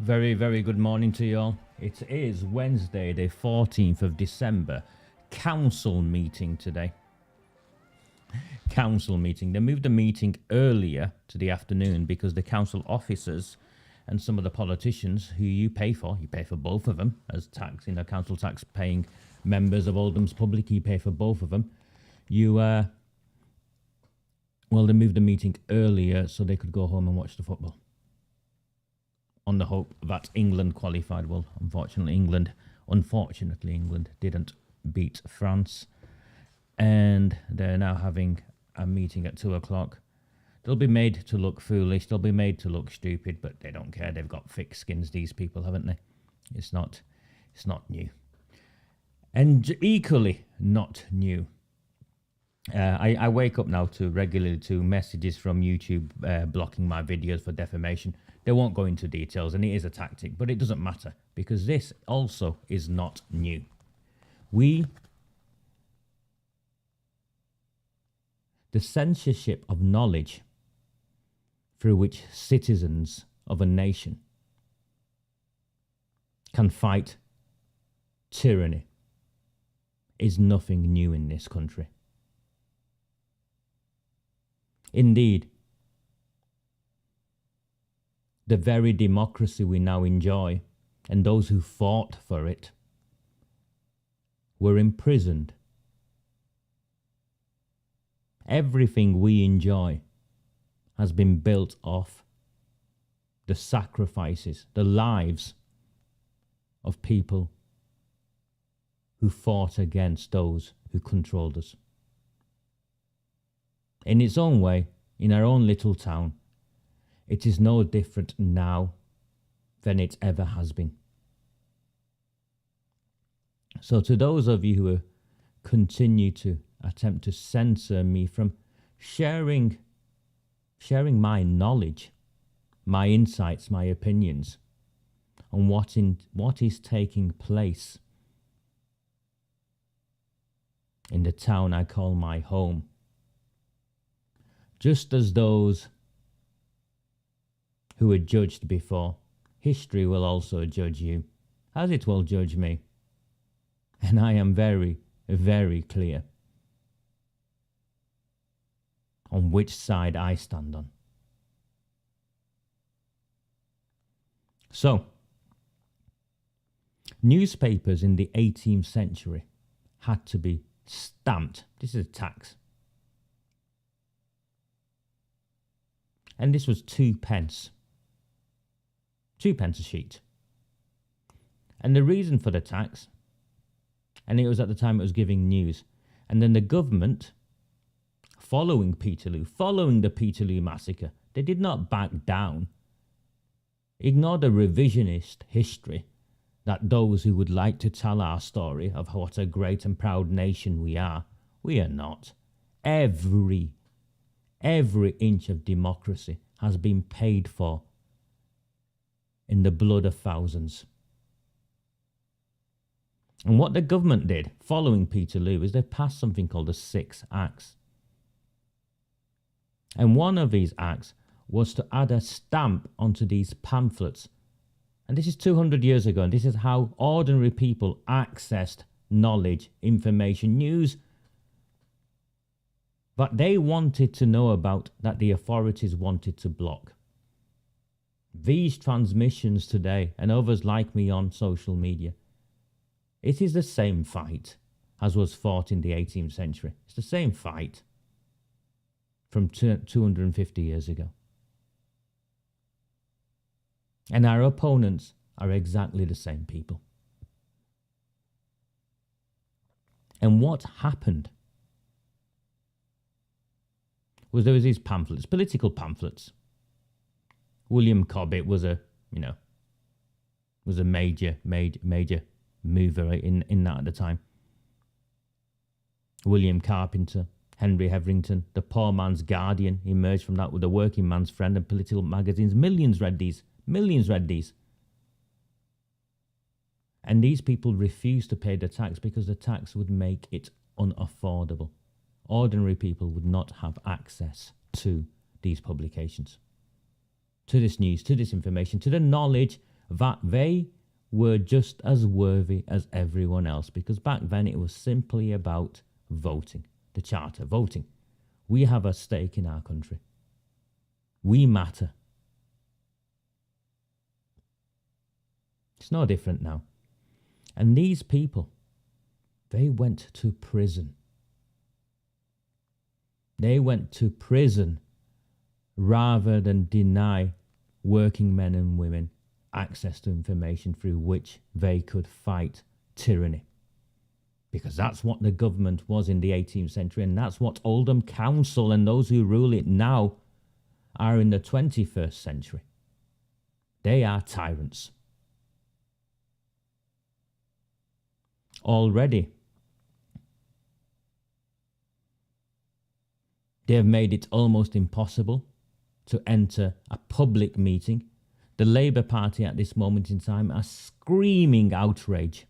Very, very good morning to you all. It is Wednesday, the 14th of December. Council meeting today. Council meeting. They moved the meeting earlier to the afternoon because the council officers and some of the politicians who you pay for both of them as tax, council tax paying members of Oldham's public, you pay for both of them. They moved the meeting earlier so they could go home and watch the football. On the hope that England qualified. Well, unfortunately, England didn't beat France. And they're now having a meeting at 2 o'clock. They'll be made to look foolish. They'll be made to look stupid, but they don't care. They've got thick skins, these people, haven't they? It's not new. And equally not new. I wake up now regularly to messages from YouTube blocking my videos for defamation. They won't go into details, and it is a tactic, but it doesn't matter because this also is not new. The censorship of knowledge through which citizens of a nation can fight tyranny is nothing new in this country. Indeed, the very democracy we now enjoy and those who fought for it were imprisoned. Everything we enjoy has been built off the sacrifices, the lives of people who fought against those who controlled us. In its own way, in our own little town, it is no different now than it ever has been. So to those of you who continue to attempt to censor me from sharing my knowledge, my insights, my opinions on what is taking place in the town I call my home, just as those who were judged before, history will also judge you, as it will judge me. And I am very, very clear on which side I stand on. So, newspapers in the 18th century had to be stamped. This is a tax. And this was 2 pence. 2 pence a sheet. And the reason for the tax, and it was at the time it was giving news, and then the government, following the Peterloo massacre, they did not back down. Ignore the revisionist history that those who would like to tell our story of what a great and proud nation we are not. Every inch of democracy has been paid for in the blood of thousands. And what the government did, following Peterloo, is they passed something called the 6 Acts. And one of these acts was to add a stamp onto these pamphlets. And this is 200 years ago, and this is how ordinary people accessed knowledge, information, news that they wanted to know about, that the authorities wanted to block. These transmissions today, and others like me on social media, it is the same fight as was fought in the 18th century. It's the same fight from 250 years ago. And our opponents are exactly the same people. And what happened was there was these pamphlets, political pamphlets. William Cobbett was a major mover in that at the time. William Carpenter, Henry Hetherington, the Poor Man's Guardian emerged from that with the Working Man's Friend and political magazines. Millions read these. And these people refused to pay the tax because the tax would make it unaffordable. Ordinary people would not have access to these publications, to this news, to this information, to the knowledge that they were just as worthy as everyone else, because back then it was simply about voting, the charter, voting. We have a stake in our country. We matter. It's no different now. And these people, they went to prison. They went to prison rather than deny working men and women access to information through which they could fight tyranny. Because that's what the government was in the 18th century, and that's what Oldham Council and those who rule it now are in the 21st century. They are tyrants. Already, they have made it almost impossible to enter a public meeting. The Labour Party at this moment in time are screaming outrage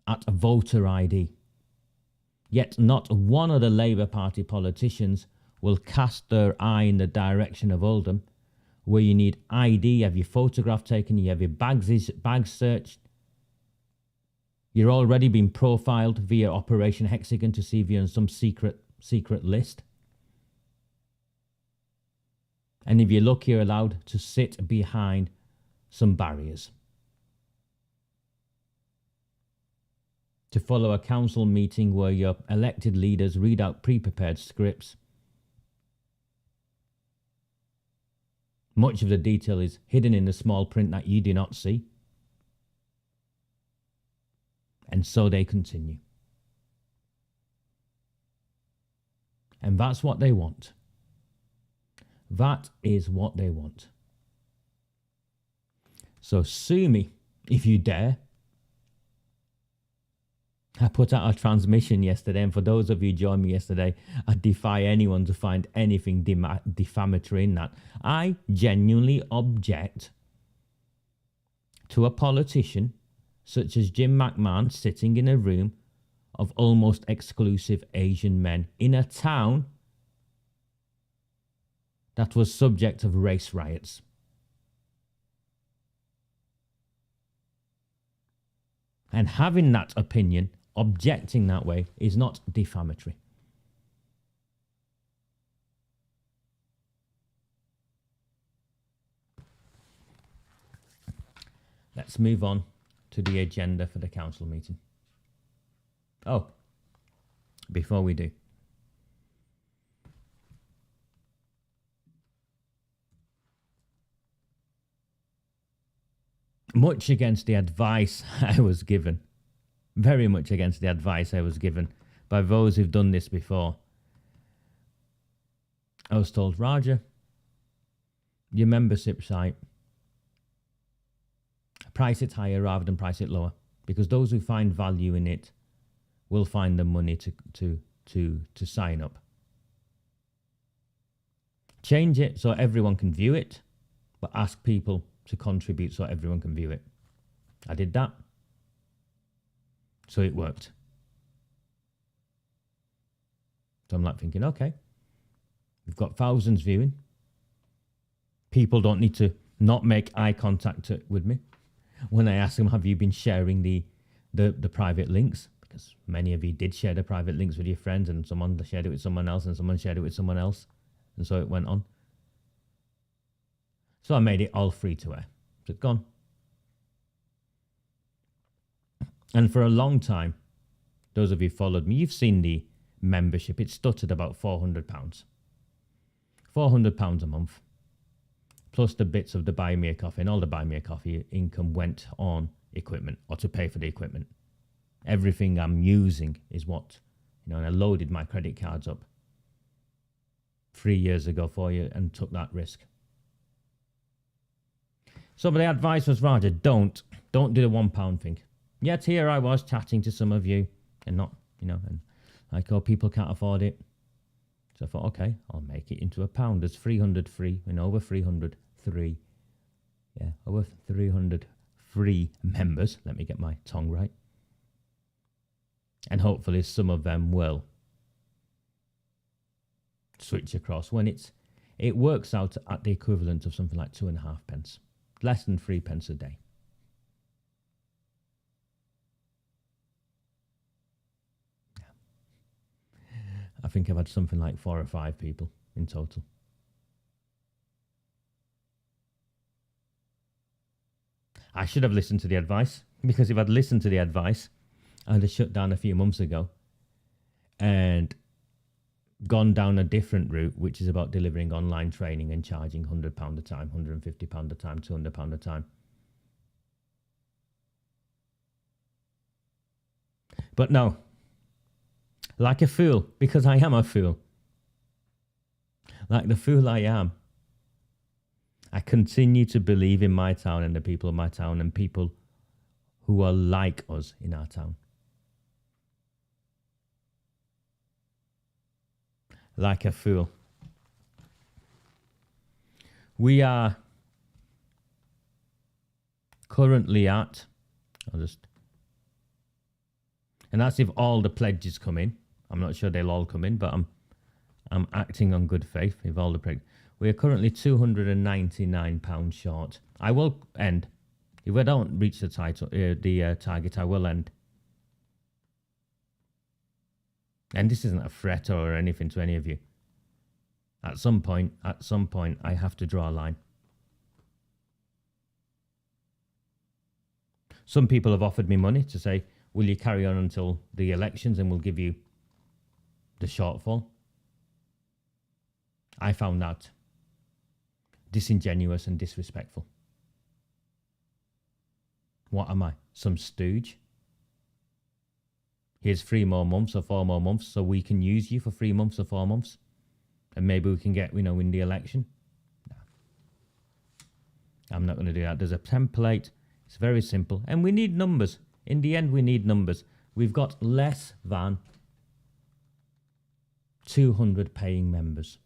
at a voter ID. Yet not one of the Labour Party politicians will cast their eye in the direction of Oldham, where you need ID, have your photograph taken, you have your bags searched. You're already being profiled via Operation Hexagon to see if you're on some secret list. And if you look, you're allowed to sit behind some barriers. To follow a council meeting where your elected leaders read out pre-prepared scripts. Much of the detail is hidden in the small print that you do not see. And so they continue. And that's what they want. That is what they want. So sue me if you dare. I put out a transmission yesterday, and for those of you who joined me yesterday, I defy anyone to find anything defamatory in that. I genuinely object to a politician such as Jim McMahon sitting in a room of almost exclusive Asian men in a town that was subject of race riots. And having that opinion, objecting that way, is not defamatory. Let's move on to the agenda for the council meeting. Oh, before we do, much against the advice I was given, very much against the advice I was given by those who've done this before, I was told, Raja, your membership site, price it higher rather than price it lower, because those who find value in it will find the money to sign up. Change it so everyone can view it, but ask people to contribute so everyone can view it. I did that. So it worked. So I'm like thinking, okay, we've got thousands viewing. People don't need to not make eye contact with me when I ask them, have you been sharing the private links? Because many of you did share the private links with your friends, and someone shared it with someone else, and someone shared it with someone else. And so it went on. So I made it all free to air. So it's gone. And for a long time, those of you who followed me, you've seen the membership. It stuttered about £400. £400 a month. Plus the bits of the buy me a coffee, and all the buy me a coffee income went on equipment, or to pay for the equipment. Everything I'm using is what, and I loaded my credit cards up 3 years ago, 4 years, and took that risk. So the advice was, Roger, don't do the £1 thing. Yet here I was chatting to some of you, and not, and like, oh, people can't afford it. So I thought, okay, I'll make it into £1. There's 300 free, over 300 free. Yeah, over 300 free members. Let me get my tongue right. And hopefully some of them will switch across when it's It works out at the equivalent of something like 2.5 pence, less than 3 pence a day. I think I've had something like 4 or 5 people in total. I should have listened to the advice, because if I'd listened to the advice, I'd have shut down a few months ago and gone down a different route, which is about delivering online training and charging £100 a time, £150 a time, £200 a time. But no, like a fool, because I am a fool. Like the fool I am, I continue to believe in my town and the people of my town and people who are like us in our town. Like a fool. We are currently at, and that's if all the pledges come in. I'm not sure they'll all come in, but I'm acting on good faith. If all the pledges, we are currently £299 short. I will end. If I don't reach the target, I will end. And this isn't a threat or anything to any of you. At some point, I have to draw a line. Some people have offered me money to say, will you carry on until the elections and we'll give you the shortfall? I found that disingenuous and disrespectful. What am I? Some stooge? Here's 3 more months or 4 more months so we can use you for 3 months or 4 months and maybe we can get, win the election. No. I'm not going to do that. There's a template. It's very simple. And we need numbers. In the end, we need numbers. We've got less than 200 paying members.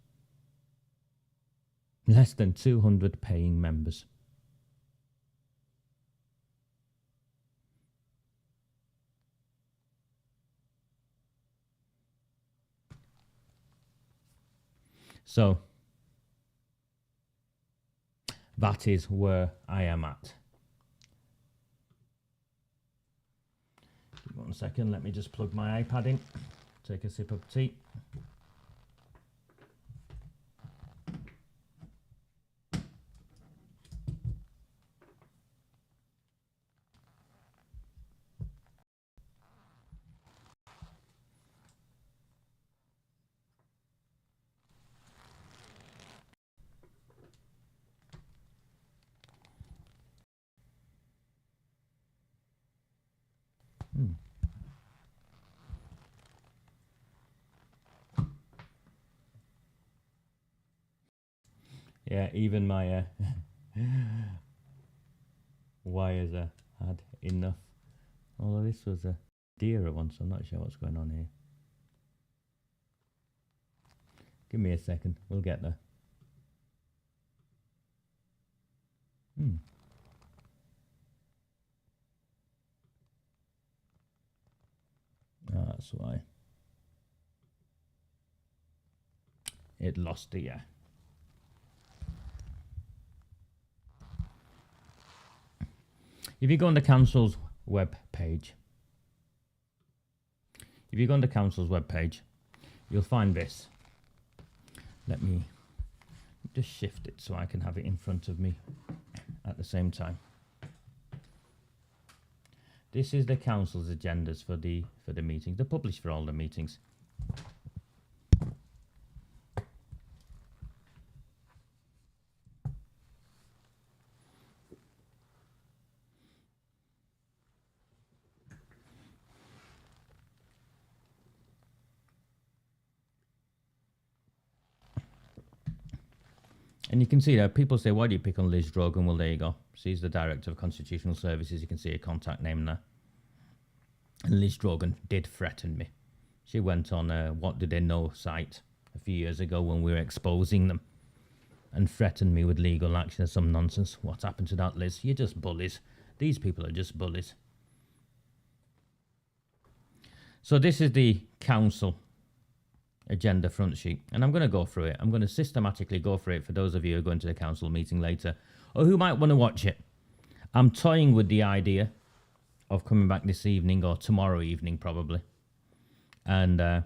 Less than 200 paying members. So, that is where I am at. Give me 1 second, let me just plug my iPad in, take a sip of tea. Yeah, even my wires had enough. Although this was a deer at once, I'm not sure what's going on here. Give me a second, we'll get there. That's why. It lost the If you go on the council's web page, you'll find this. Let me just shift it so I can have it in front of me at the same time. This is the council's agendas for the meetings. They're published for all the meetings. And you can see that people say, why do you pick on Liz Drogan? Well, there you go. She's the Director of Constitutional Services. You can see a contact name there. And Liz Drogan did threaten me. She went on a What Do They Know site a few years ago when we were exposing them and threatened me with legal action or some nonsense. What happened to that, Liz? You're just bullies. These people are just bullies. So this is the council agenda front sheet, and I'm going to go through it. I'm going to systematically go through it for those of you who are going to the council meeting later, or who might want to watch it. I'm toying with the idea of coming back this evening or tomorrow evening probably, and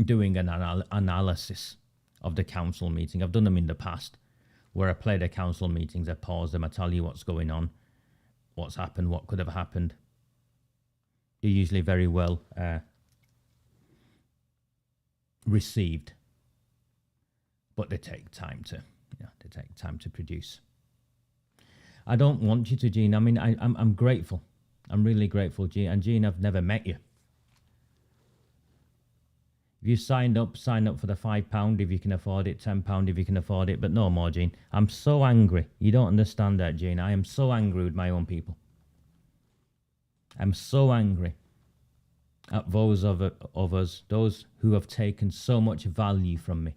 doing an analysis of the council meeting. I've done them in the past, where I play the council meetings, I pause them, I tell you what's going on, what's happened, what could have happened. They're usually very well received, but they take time to produce. I don't want you to, Jean. I mean, I'm grateful. I'm really grateful, Jean. And Jean, I've never met you. If you sign up for the £5 if you can afford it, £10 if you can afford it, but no more, Jean. I'm so angry. You don't understand that, Jean. I am so angry with my own people. I'm so angry at those of us, those who have taken so much value from me.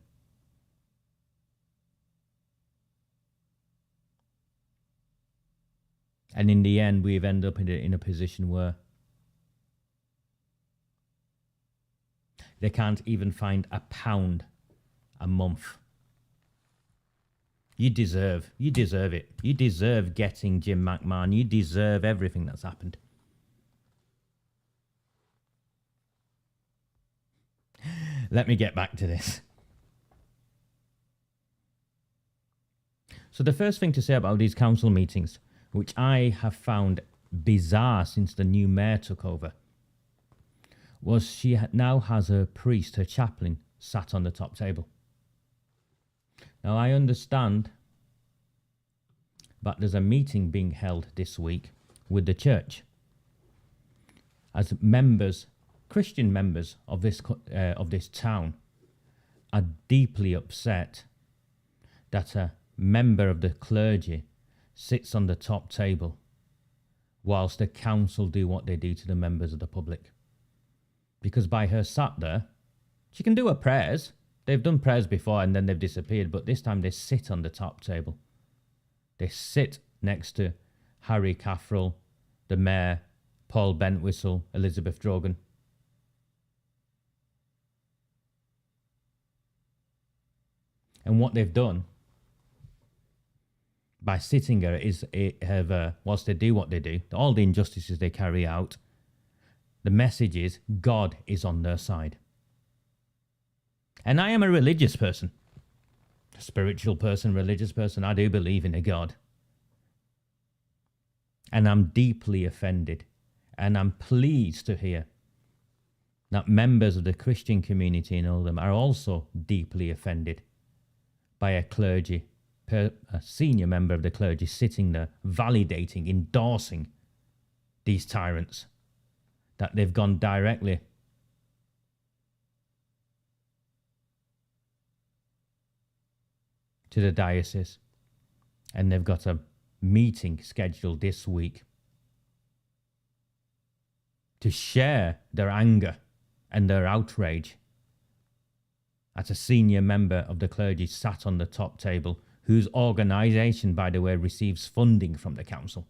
And in the end, we've ended up in a position where they can't even find £1 a month. You deserve it. You deserve getting Jim McMahon. You deserve everything that's happened. Let me get back to this. So the first thing to say about these council meetings, which I have found bizarre since the new mayor took over, was she now has her priest, her chaplain, sat on the top table. Now, I understand that there's a meeting being held this week with the church, as members, Christian members of this town, are deeply upset that a member of the clergy sits on the top table whilst the council do what they do to the members of the public. Because by her sat there, she can do her prayers. They've done prayers before and then they've disappeared, but this time they sit on the top table. They sit next to Harry Caffrell, the mayor, Paul Bentwhistle, Elizabeth Drogan. And what they've done by sitting there is whilst they do what they do, all the injustices they carry out, the message is God is on their side. And I am a religious person, a spiritual person, religious person. I do believe in a God. And I'm deeply offended. And I'm pleased to hear that members of the Christian community in Oldham are also deeply offended by a senior member of the clergy sitting there, validating, endorsing these tyrants. That they've gone directly to the diocese and they've got a meeting scheduled this week to share their anger and their outrage at a senior member of the clergy sat on the top table, whose organisation, by the way, receives funding from the council.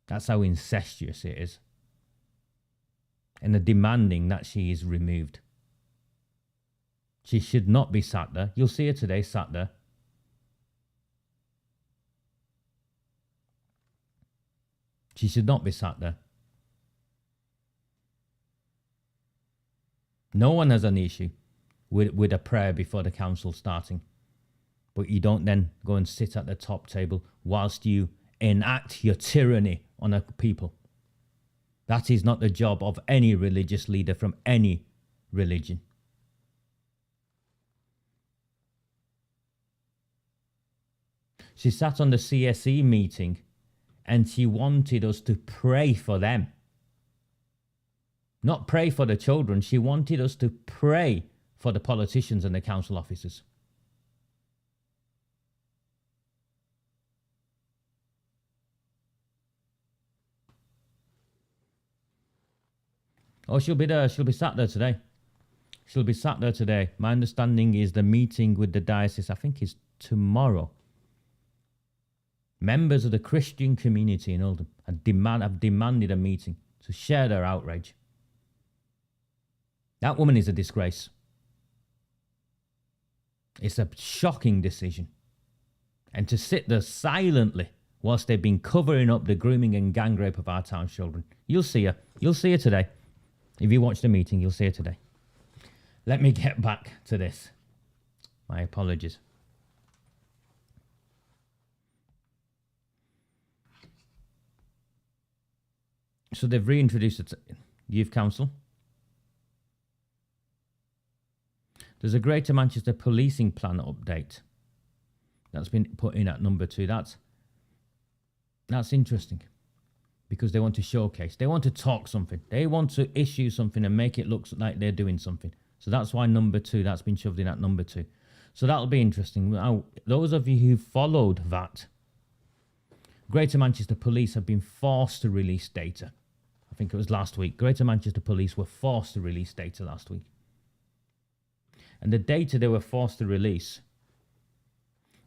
That's how incestuous it is. And they're demanding that she is removed. She should not be sat there. You'll see her today sat there. She should not be sat there. No one has an issue with a prayer before the council starting. But you don't then go and sit at the top table whilst you enact your tyranny on a people. That is not the job of any religious leader from any religion. She sat on the CSE meeting and she wanted us to pray for them. Not pray for the children. She wanted us to pray for the politicians and the council officers. Oh, she'll be there. She'll be sat there today. She'll be sat there today. My understanding is the meeting with the diocese, I think, is tomorrow. Members of the Christian community in Oldham have demanded a meeting to share their outrage. That woman is a disgrace. It's a shocking decision. And to sit there silently whilst they've been covering up the grooming and gang rape of our town children. You'll see her. You'll see her today. If you watch the meeting, you'll see her today. Let me get back to this. My apologies. So they've reintroduced the Youth Council. There's a Greater Manchester Policing Plan update that's been put in at number 2. That's interesting because they want to showcase. They want to talk something. They want to issue something and make it look like they're doing something. So that's why number 2, that's been shoved in at number 2. So that'll be interesting. Now, those of you who followed that, Greater Manchester Police have been forced to release data. I think it was last week. Greater Manchester Police were forced to release data last week. And the data they were forced to release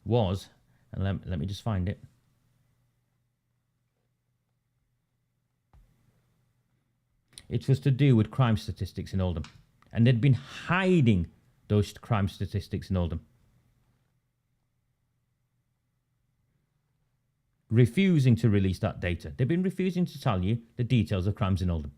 was, and let me just find it. It was to do with crime statistics in Oldham. And they'd been hiding those crime statistics in Oldham. Refusing to release that data. They've been refusing to tell you the details of crimes in Oldham.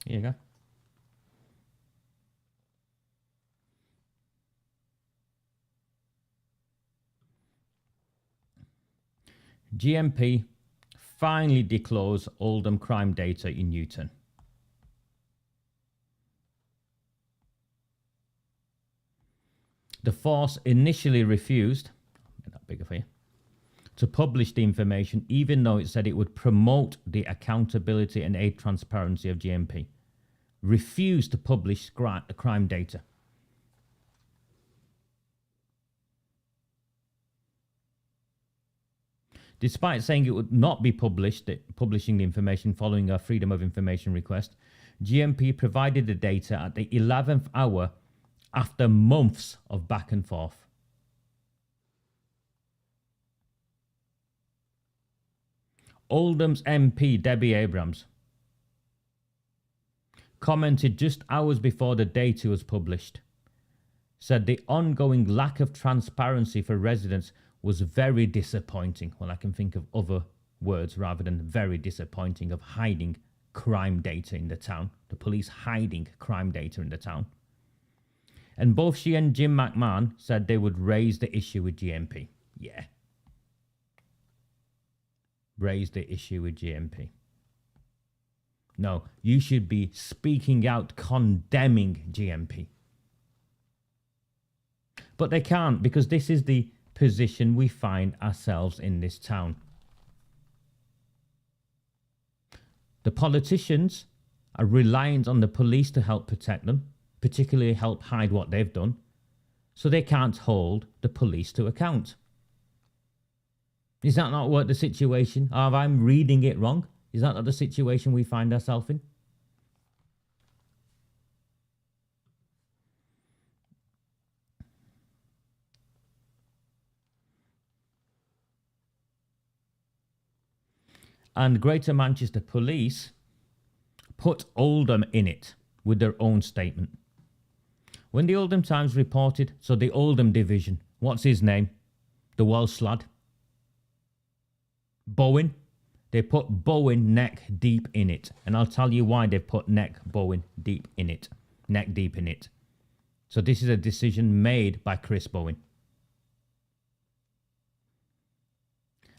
Here you go. GMP finally disclosed Oldham crime data in Newton. The force initially refused, make that bigger for you, to publish the information even though it said it would promote the accountability and aid transparency of GMP. Refused to publish crime data. Despite saying it would not be publishing the information following a Freedom of Information request, GMP provided the data at the 11th hour after months of back and forth. Oldham's MP, Debbie Abrams, commented just hours before the data was published, said the ongoing lack of transparency for residents was very disappointing. Well, I can think of other words rather than very disappointing, of hiding crime data in the town. The police hiding crime data in the town. And both she and Jim McMahon said they would raise the issue with GMP. Yeah. Raise the issue with GMP. No, you should be speaking out, condemning GMP. But they can't, because this is the position we find ourselves in this town. The politicians are reliant on the police to help protect them, particularly help hide what they've done, so they can't hold the police to account. Is that not what the situation, or I'm reading it wrong? Is that not the situation we find ourselves in? And Greater Manchester Police put Oldham in it with their own statement. When the Oldham Times reported, so the Oldham division, what's his name? The Welsh lad? Bowen. They put Bowen neck deep in it. And I'll tell you why they've put Bowen deep in it. Neck deep in it. So this is a decision made by Chris Bowen.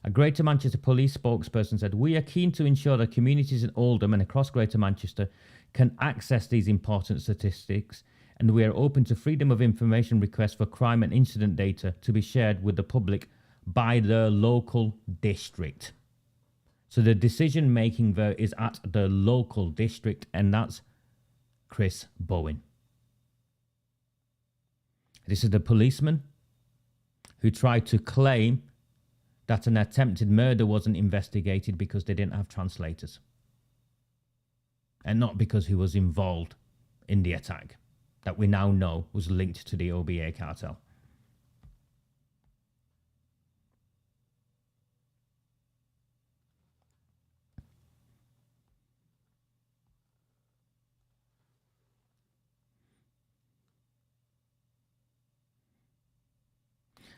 A Greater Manchester Police spokesperson said, "We are keen to ensure that communities in Oldham and across Greater Manchester can access these important statistics, and we are open to freedom of information requests for crime and incident data to be shared with the public by the local district." So the decision making there is at the local district, and that's Chris Bowen. This is the policeman who tried to claim that an attempted murder wasn't investigated because they didn't have translators. And not because he was involved in the attack that we now know was linked to the OBA cartel.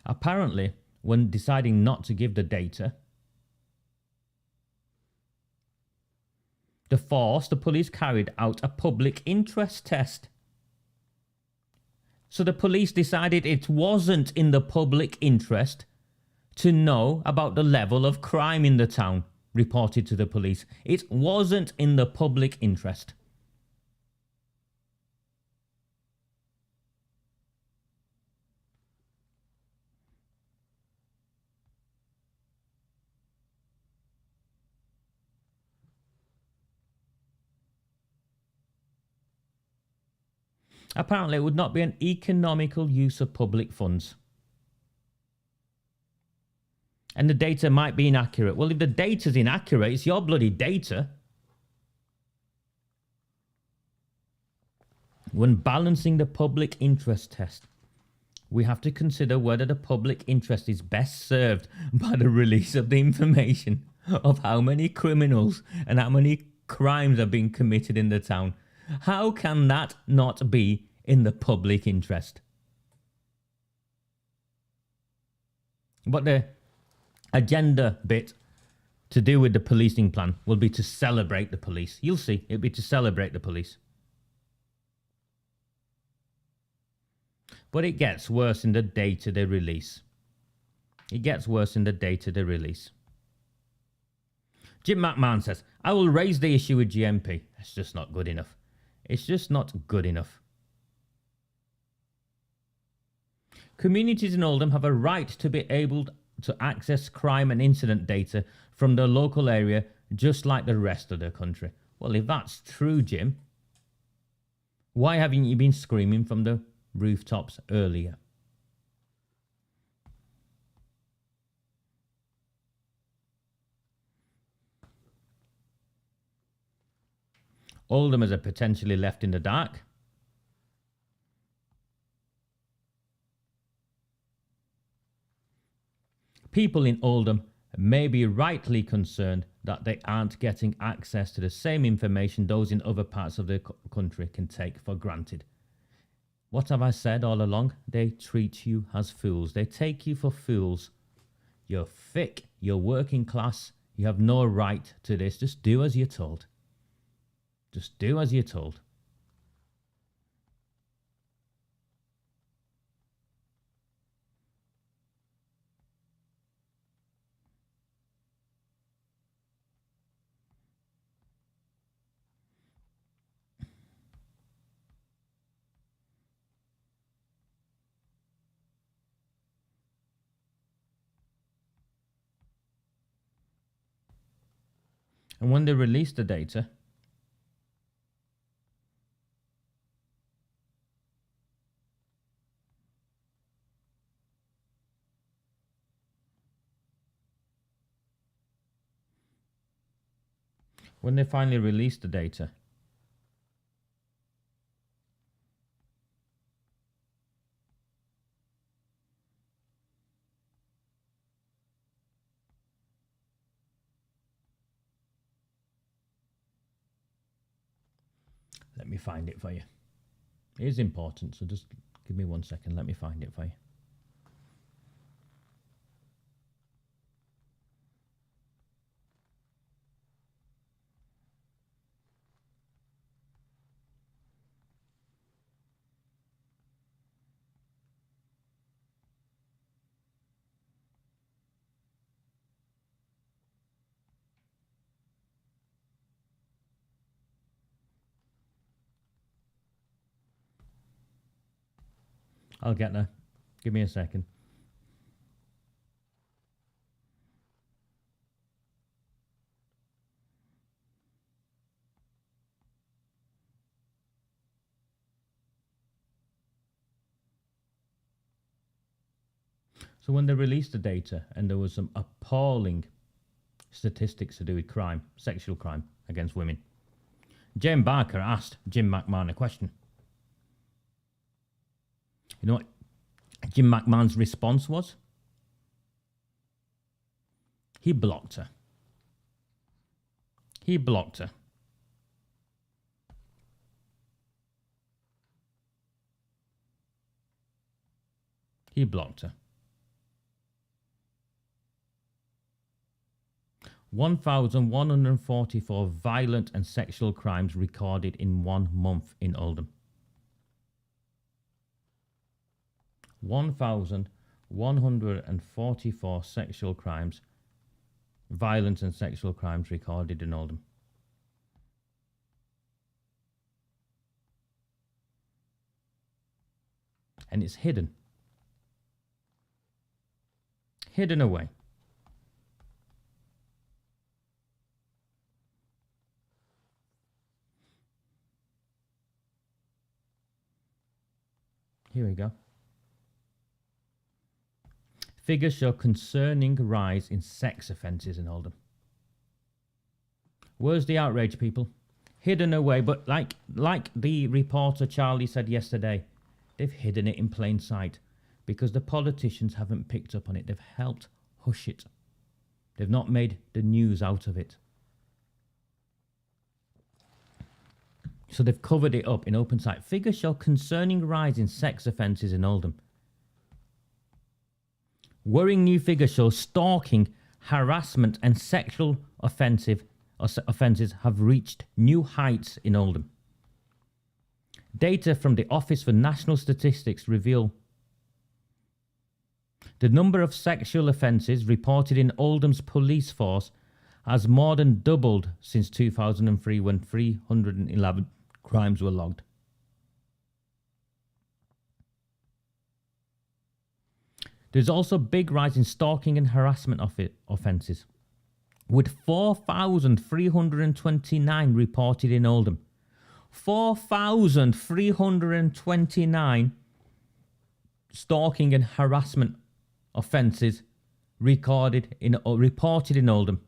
Apparently, when deciding not to give the data, the police carried out a public interest test. So the police decided it wasn't in the public interest to know about the level of crime in the town, reported to the police. It wasn't in the public interest. Apparently, it would not be an economical use of public funds. And the data might be inaccurate. Well, if the data's inaccurate, it's your bloody data. When balancing the public interest test, we have to consider whether the public interest is best served by the release of the information of how many criminals and how many crimes are being committed in the town. How can that not be in the public interest? But the agenda bit to do with the policing plan will be to celebrate the police. You'll see, it'll be to celebrate the police. But it gets worse in the data they release. It gets worse in the data they release. Jim McMahon says, I will raise the issue with GMP. It's just not good enough. It's just not good enough. Communities in Oldham have a right to be able to access crime and incident data from the local area just like the rest of the country. Well, if that's true, Jim, why haven't you been screaming from the rooftops earlier? Oldham is potentially left in the dark. People in Oldham may be rightly concerned that they aren't getting access to the same information those in other parts of the country can take for granted. What have I said all along? They treat you as fools. They take you for fools. You're thick, you're working class, you have no right to this. Just do as you're told. Just do as you're told. And when they release the data, when they finally release the data, let me find it for you. It is important, so just give me 1 second. Let me find it for you. I'll get there. Give me a second. So when they released the data and there was some appalling statistics to do with crime, sexual crime against women, Jane Barker asked Jim McMahon a question. You know what Jim McMahon's response was? He blocked her. He blocked her. He blocked her. 1,144 violent and sexual crimes recorded in 1 month in Oldham. 1,144 sexual crimes, violent and sexual crimes recorded in Oldham. And it's hidden. Hidden away. Here we go. Figures show concerning rise in sex offences in Oldham. Where's the outrage, people? Hidden away, but like the reporter Charlie said yesterday, they've hidden it in plain sight because the politicians haven't picked up on it. They've helped hush it. They've not made the news out of it. So they've covered it up in open sight. Figures show concerning rise in sex offences in Oldham. Worrying new figures show stalking, harassment and sexual offences have reached new heights in Oldham. Data from the Office for National Statistics reveal the number of sexual offences reported in Oldham's police force has more than doubled since 2003 when 311 crimes were logged. There's also a big rise in stalking and harassment offences, with 4,329 reported in Oldham. 4,329 stalking and harassment offences reported in Oldham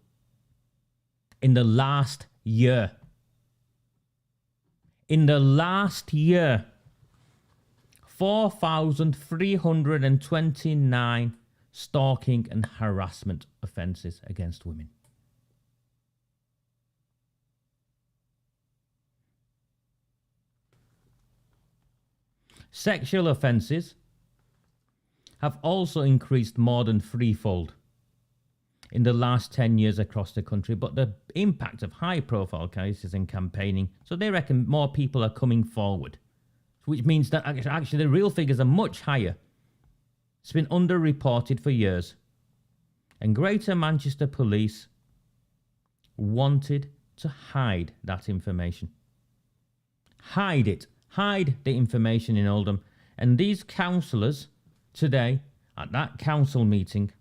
in the last year. In the last year, 4,329 stalking and harassment offences against women. Sexual offences have also increased more than threefold in the last 10 years across the country, but the impact of high-profile cases and campaigning, so they reckon more people are coming forward, which means that actually the real figures are much higher. It's been underreported for years. And Greater Manchester Police wanted to hide that information. Hide it. Hide the information in Oldham. And these councillors today at that council meeting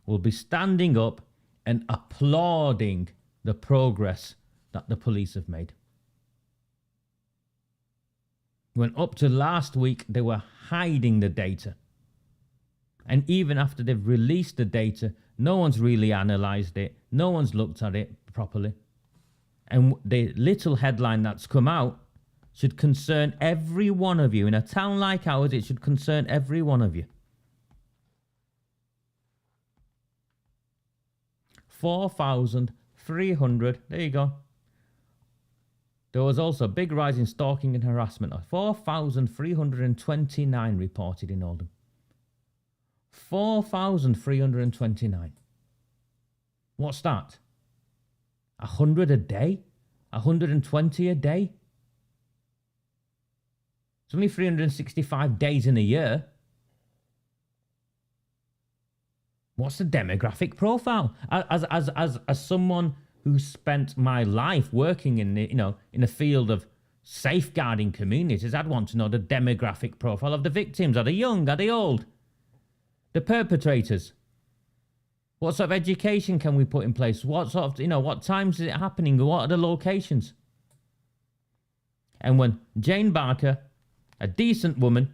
will be standing up and applauding the progress that the police have made. When up to last week, they were hiding the data. And even after they've released the data, no one's really analysed it. No one's looked at it properly. And the little headline that's come out should concern every one of you. In a town like ours, it should concern every one of you. 4,300, there you go. There was also a big rise in stalking and harassment. 4,329 reported in Oldham. 4,329. What's that? 100 a day? 120 a day? It's only 365 days in a year. What's the demographic profile? As someone who spent my life working in the, in the field of safeguarding communities, I'd want to know the demographic profile of the victims. Are they young? Are they old? The perpetrators. What sort of education can we put in place? What sort of, what times is it happening? What are the locations? And when Jane Barker, a decent woman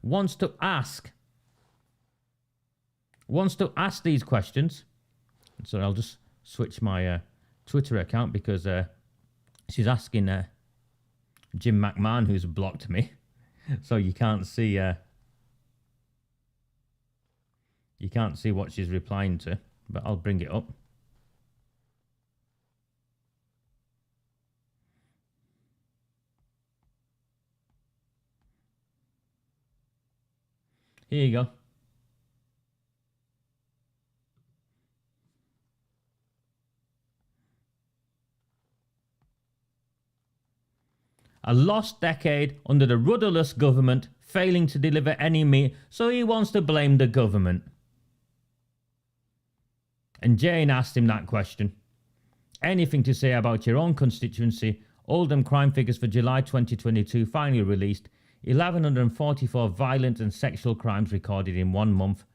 wants to ask these questions. So I'll just switch my Twitter account because she's asking Jim McMahon, who's blocked me. So you can't see what she's replying to, but I'll bring it up. Here you go. A lost decade under the rudderless government, failing to deliver any meat, so he wants to blame the government. And Jane asked him that question. Anything to say about your own constituency? Oldham crime figures for July 2022 finally released. 1,144 violent and sexual crimes recorded in 1 month.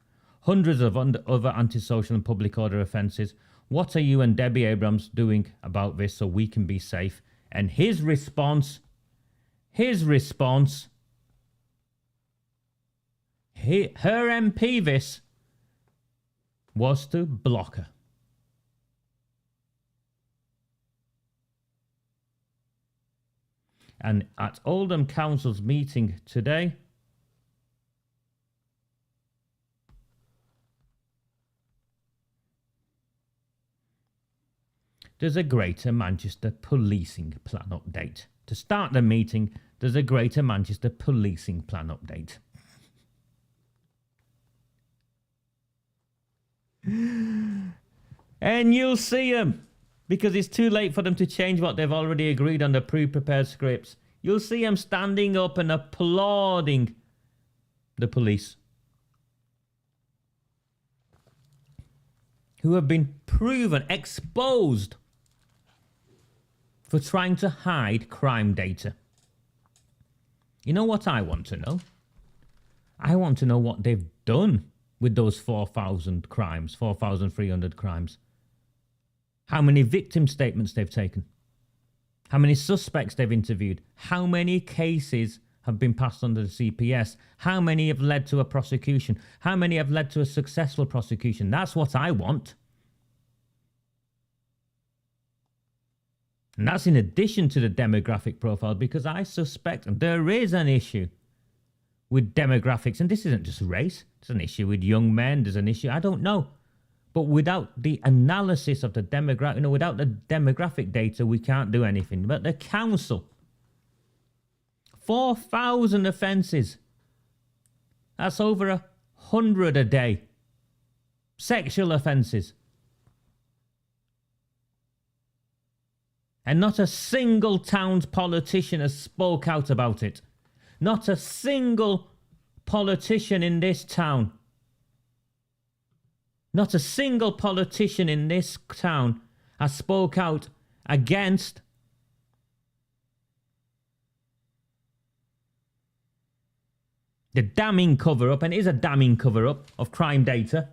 Hundreds of other antisocial and public order offences. What are you and Debbie Abrams doing about this so we can be safe? And his response, her MP this, was to block her. And at Oldham Council's meeting today, there's a Greater Manchester Policing Plan update. To start the meeting, there's a Greater Manchester Policing Plan update. And you'll see them, because it's too late for them to change what they've already agreed on the pre-prepared scripts. You'll see them standing up and applauding the police, who have been proven, exposed, for trying to hide crime data. You know what I want to know? I want to know what they've done with those 4,000 crimes, 4,300 crimes. How many victim statements they've taken. How many suspects they've interviewed. How many cases have been passed under the CPS. How many have led to a prosecution. How many have led to a successful prosecution. That's what I want. And that's in addition to the demographic profile, because I suspect there is an issue with demographics. And this isn't just race. There's an issue with young men. There's an issue, I don't know. But without the analysis of the demographic, without the demographic data, we can't do anything. But the council, 4,000 offences. That's over 100 a day. Sexual offences. And not a single town's politician has spoke out about it. Not a single politician in this town. Not a single politician in this town has spoke out against the damning cover-up, and it is a damning cover-up of crime data,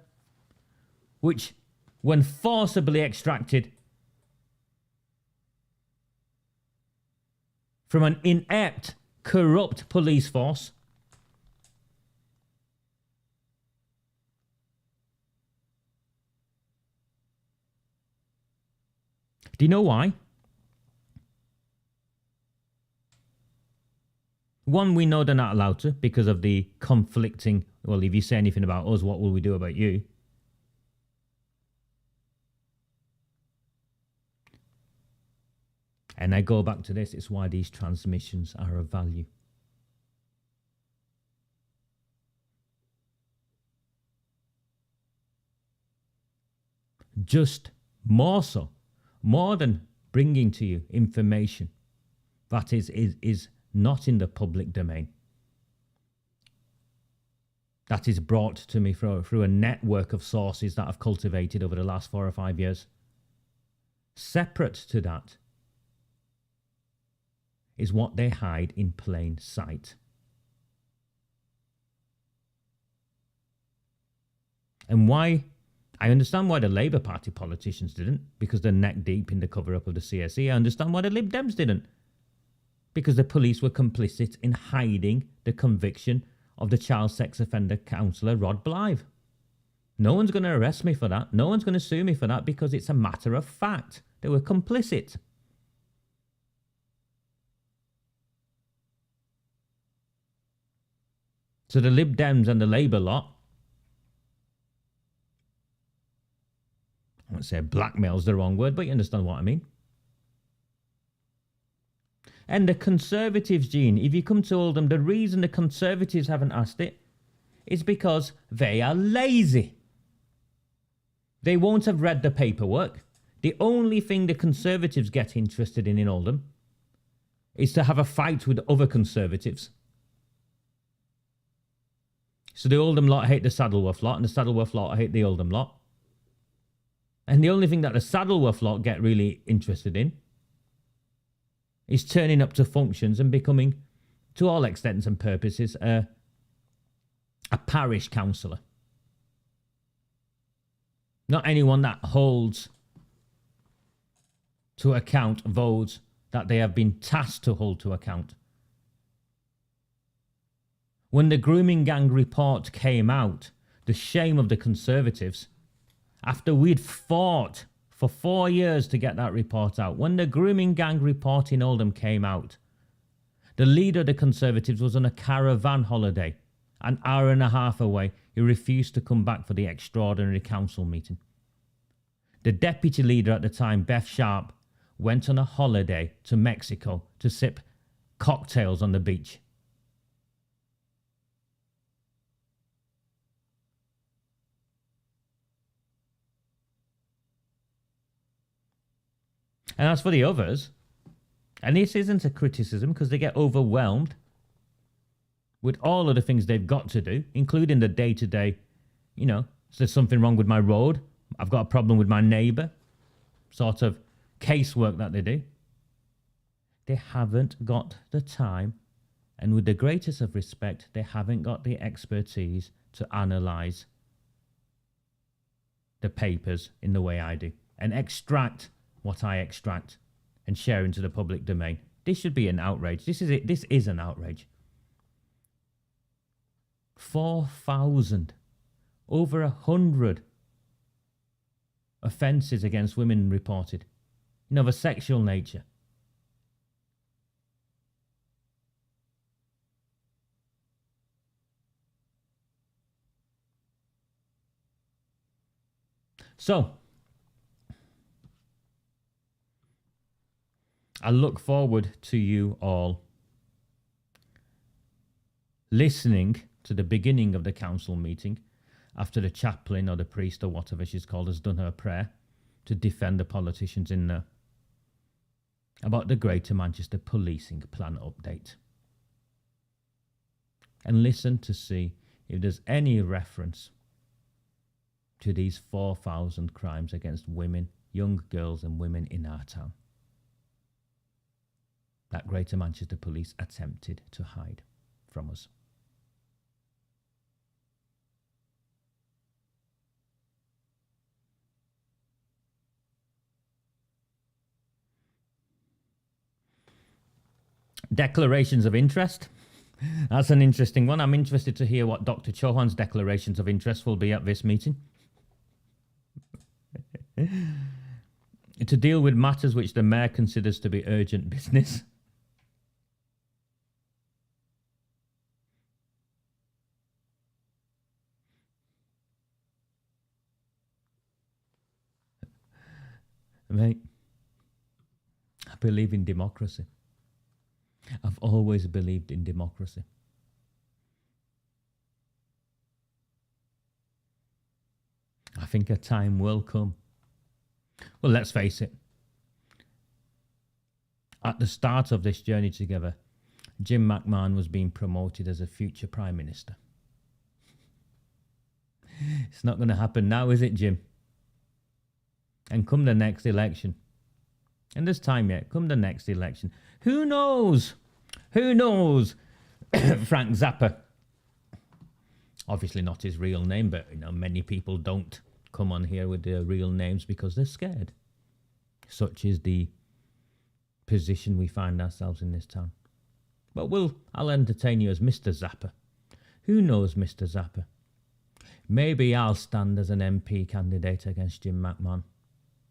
which, when forcibly extracted from an inept, corrupt police force, do you know why? One, we know they're not allowed to because of the conflicting, well, if you say anything about us, what will we do about you? And I go back to this, it's why these transmissions are of value. Just more so. More than bringing to you information that is not in the public domain. That is brought to me through a network of sources that I've cultivated over the last 4 or 5 years. Separate to that is what they hide in plain sight. And why? I understand why the Labour Party politicians didn't, because they're neck deep in the cover-up of the CSE. I understand why the Lib Dems didn't, because the police were complicit in hiding the conviction of the child sex offender counsellor Rod Blythe. No one's going to arrest me for that. No one's going to sue me for that, because it's a matter of fact. They were complicit. So the Lib Dems and the Labour lot, I won't say blackmail's the wrong word, but you understand what I mean. And the Conservatives, Gene, if you come to Oldham, the reason the Conservatives haven't asked it is because they are lazy. They won't have read the paperwork. The only thing the Conservatives get interested in Oldham is to have a fight with other Conservatives. So the Oldham lot hate the Saddleworth lot, and the Saddleworth lot hate the Oldham lot. And the only thing that the Saddleworth lot get really interested in is turning up to functions and becoming, to all extents and purposes, a parish councillor. Not anyone that holds to account votes that they have been tasked to hold to account. When the grooming gang report came out, the shame of the Conservatives, after we'd fought for 4 years to get that report out, when the grooming gang report in Oldham came out, the leader of the Conservatives was on a caravan holiday, an hour and a half away. He refused to come back for the extraordinary council meeting. The deputy leader at the time, Beth Sharp, went on a holiday to Mexico to sip cocktails on the beach. And as for the others, and this isn't a criticism because they get overwhelmed with all of the things they've got to do, including the day-to-day, you know, is there something wrong with my road? I've got a problem with my neighbour, sort of casework that they do. They haven't got the time, and with the greatest of respect, they haven't got the expertise to analyse the papers in the way I do and extract what I extract and share into the public domain. This should be an outrage. This is an outrage. 4,000, over 100 offences against women reported, of a sexual nature. So, I look forward to you all listening to the beginning of the council meeting after the chaplain or the priest or whatever she's called has done her prayer to defend the politicians in there about the Greater Manchester Policing Plan update. And listen to see if there's any reference to these 4,000 crimes against women, young girls and women in our town that Greater Manchester Police attempted to hide from us. Declarations of interest. That's an interesting one. I'm interested to hear what Dr. Chauhan's declarations of interest will be at this meeting. To deal with matters which the Mayor considers to be urgent business. Mate, I believe in democracy. I've always believed in democracy. I think a time will come. Well, let's face it. At the start of this journey together, Jim McMahon was being promoted as a future Prime Minister. It's not going to happen now, is it, Jim? And come the next election, and there's time yet, come the next election, who knows? Who knows? Frank Zappa. Obviously not his real name, but many people don't come on here with their real names because they're scared. Such is the position we find ourselves in this town. But I'll entertain you as Mr. Zappa. Who knows, Mr. Zappa? Maybe I'll stand as an MP candidate against Jim McMahon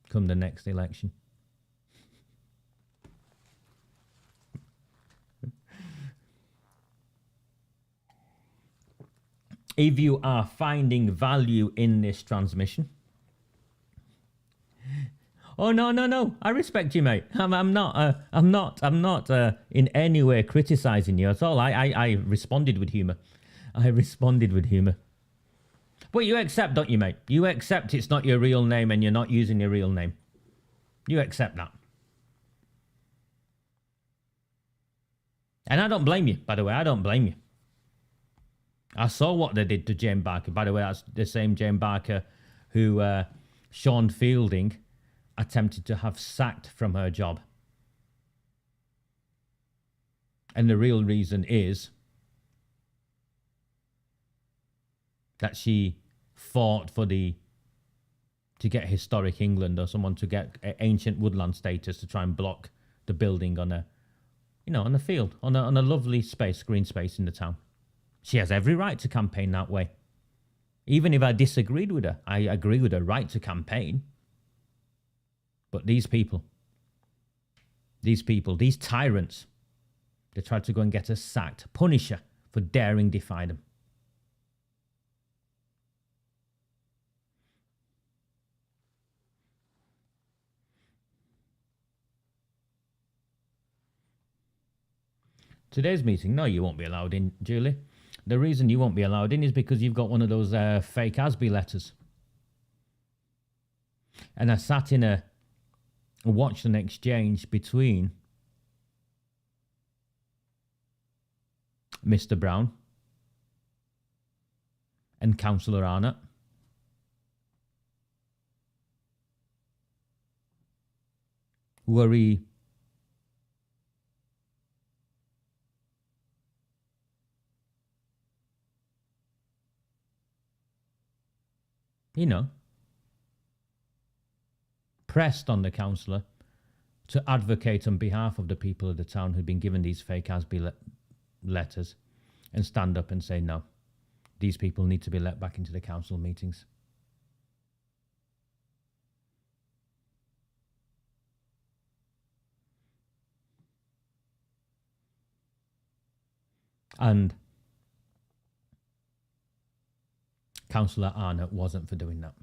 come the next election. If you are finding value in this transmission, oh no! I respect you, mate. I'm not in any way criticising you at all. I responded with humour. But you accept, don't you, mate? You accept it's not your real name and you're not using your real name. You accept that. And I don't blame you, by the way. I don't blame you. I saw what they did to Jane Barker. By the way, that's the same Jane Barker who Sean Fielding attempted to have sacked from her job. And the real reason is that she fought for to get historic England or someone to get ancient woodland status to try and block the building on on a field, on a lovely space, green space in the town. She has every right to campaign that way. Even if I disagreed with her, I agree with her right to campaign. But these people, these tyrants, they tried to go and get her sacked, punish her for daring defy them. Today's meeting, no, you won't be allowed in, Julie. The reason you won't be allowed in is because you've got one of those fake Asby letters. And I sat in watched an exchange between Mr. Brown and Councillor Arnott. Where he pressed on the councillor to advocate on behalf of the people of the town who'd been given these fake Asby letters and stand up and say, no, these people need to be let back into the council meetings. And Councillor Arnott wasn't for doing that.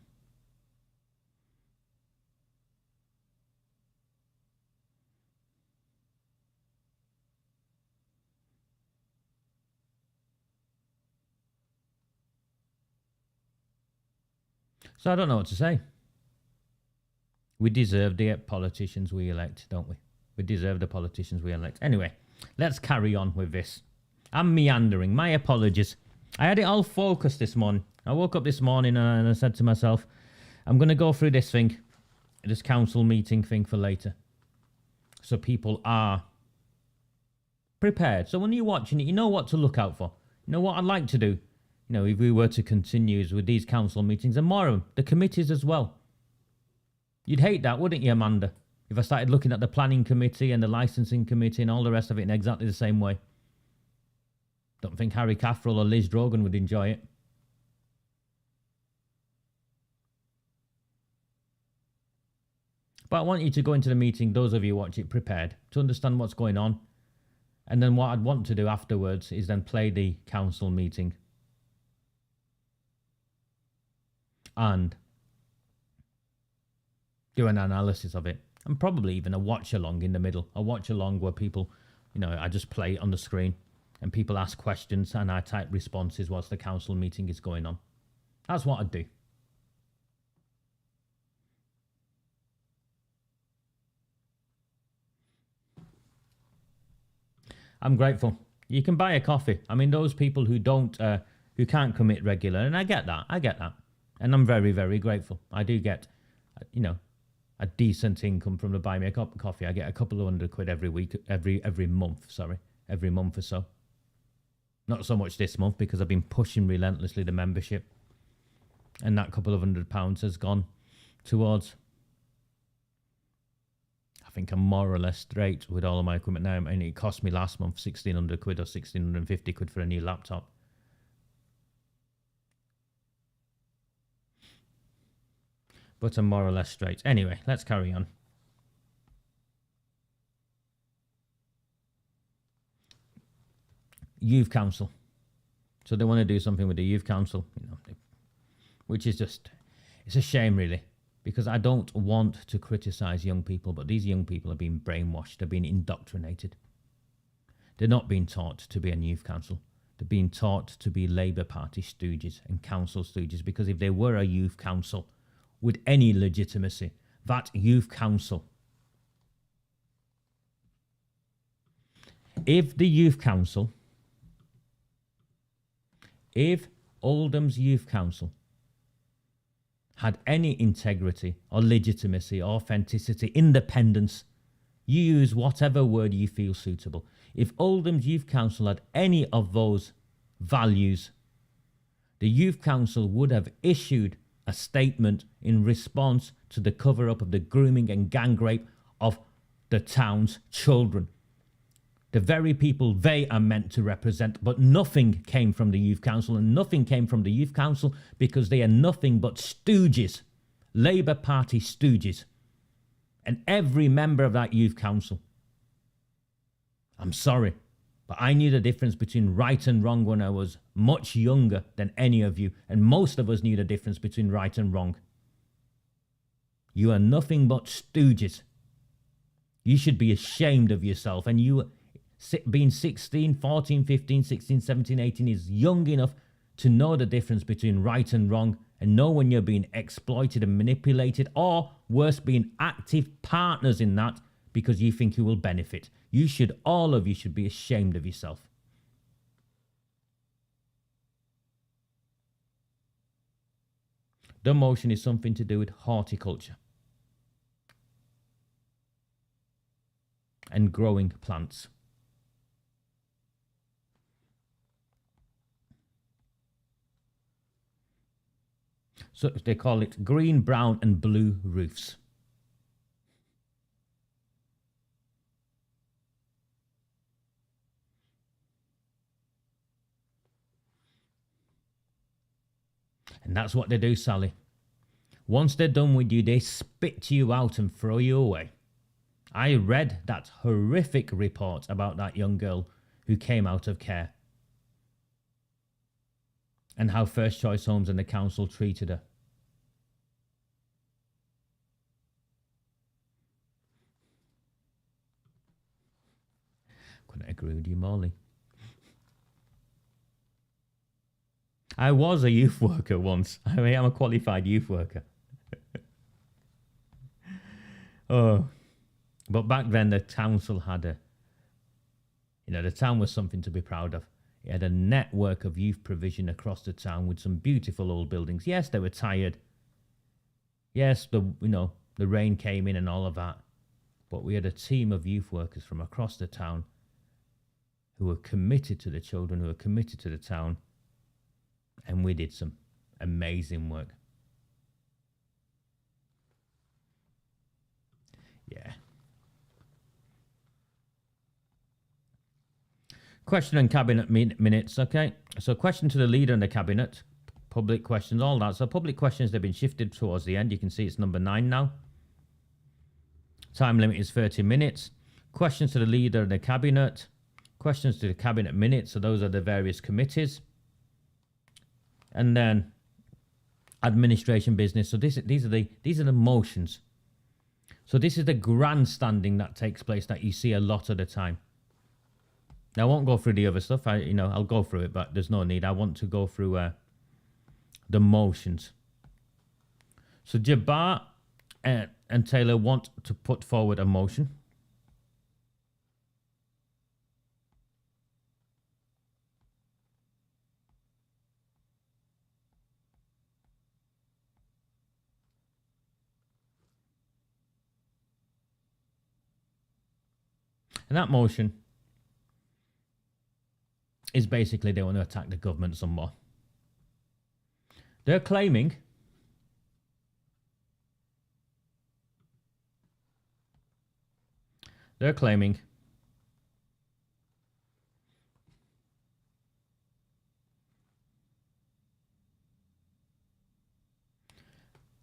So I don't know what to say. We deserve the politicians we elect, don't we? We deserve the politicians we elect. Anyway, let's carry on with this. I'm meandering. My apologies. I had it all focused this morning. I woke up this morning and I said to myself, I'm going to go through this council meeting thing for later. So people are prepared. So when you're watching it, you know what to look out for. You know what I'd like to do? If we were to continue with these council meetings and more of them, the committees as well. You'd hate that, wouldn't you, Amanda? If I started looking at the planning committee and the licensing committee and all the rest of it in exactly the same way. Don't think Harry Caffrell or Liz Drogan would enjoy it. But I want you to go into the meeting, those of you who watch it, prepared to understand what's going on. And then what I'd want to do afterwards is then play the council meeting. And do an analysis of it. And probably even a watch along in the middle. A watch along where people, I just play it on the screen. And people ask questions and I type responses whilst the council meeting is going on. That's what I'd do. I'm grateful. You can buy a coffee. I mean, those people who can't commit regular, and I get that. And I'm very, very grateful. I do get, a decent income from the buy me a cup of coffee. I get a couple of £100 every week, every month or so. Not so much this month because I've been pushing relentlessly the membership. And that couple of £100 has gone towards, I think I'm more or less straight with all of my equipment now. I mean, it cost me last month £1,600 or £1,650 for a new laptop. But I'm more or less straight. Anyway, let's carry on. Youth Council. So they want to do something with the Youth Council, which is just, it's a shame really, because I don't want to criticise young people, but these young people are being brainwashed, they're being indoctrinated. They're not being taught to be a Youth Council. They're being taught to be Labour Party stooges and council stooges, because if they were a Youth Council with any legitimacy, that Youth Council, If the youth council, if Oldham's youth council had any integrity or legitimacy or authenticity, independence, you use whatever word you feel suitable. If Oldham's youth council had any of those values, the youth council would have issued a statement in response to the cover-up of the grooming and gang rape of the town's children. The very people they are meant to represent, but nothing came from the youth council, and nothing came from the youth council because they are nothing but stooges, Labour Party stooges. And every member of that youth council, I'm sorry, but I knew the difference between right and wrong when I was much younger than any of you, and most of us knew the difference between right and wrong. You are nothing but stooges. You should be ashamed of yourself, and you being 16, 14, 15, 16, 17, 18 is young enough to know the difference between right and wrong and know when you're being exploited and manipulated, or worse, being active partners in that because you think you will benefit. You should, all of you should be ashamed of yourself. The motion is something to do with horticulture and growing plants. So they call it green, brown and blue roofs. And that's what they do, Sally. Once they're done with you, they spit you out and throw you away. I read that horrific report about that young girl who came out of care and how First Choice Homes and the council treated her. Couldn't agree with you, Molly. I was a youth worker once. I mean, I'm a qualified youth worker. Oh, but back then the council had the town was something to be proud of. It had a network of youth provision across the town with some beautiful old buildings. Yes, they were tired. Yes, the rain came in and all of that. But we had a team of youth workers from across the town who were committed to the children, who were committed to the town. And we did some amazing work. Yeah. Question and cabinet minutes, okay? So question to the leader and the cabinet. Public questions, all that. So public questions, they've been shifted towards the end. You can see it's number 9 now. Time limit is 30 minutes. Questions to the leader and the cabinet. Questions to the cabinet minutes. So those are the various committees. And then administration business. So these are the motions. So this is the grandstanding that takes place that you see a lot of the time. Now, I won't go through the other stuff. I'll go through it, but there's no need. I want to go through the motions. So Jabbar and Taylor want to put forward a motion. And that motion is basically they want to attack the government some more. They're claiming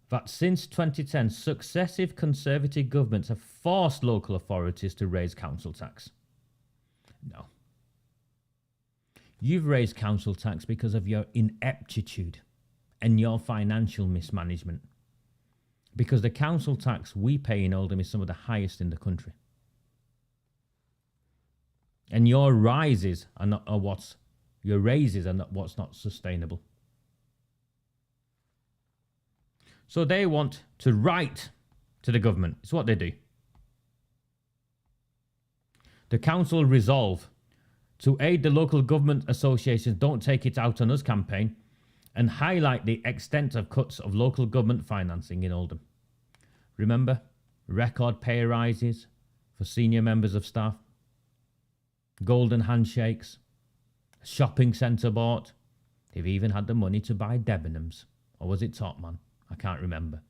that since 2010, successive Conservative governments have forced local authorities to raise council tax. No. You've raised council tax because of your ineptitude and your financial mismanagement. Because the council tax we pay in Oldham is some of the highest in the country. And your raises are not what's not sustainable. So they want to write to the government. It's what they do. The council resolve to aid the local government associations Don't Take It Out on Us campaign and highlight the extent of cuts of local government financing in Oldham. Remember, record pay rises for senior members of staff, golden handshakes, shopping centre bought. They've even had the money to buy Debenhams. Or was it Topman? I can't remember.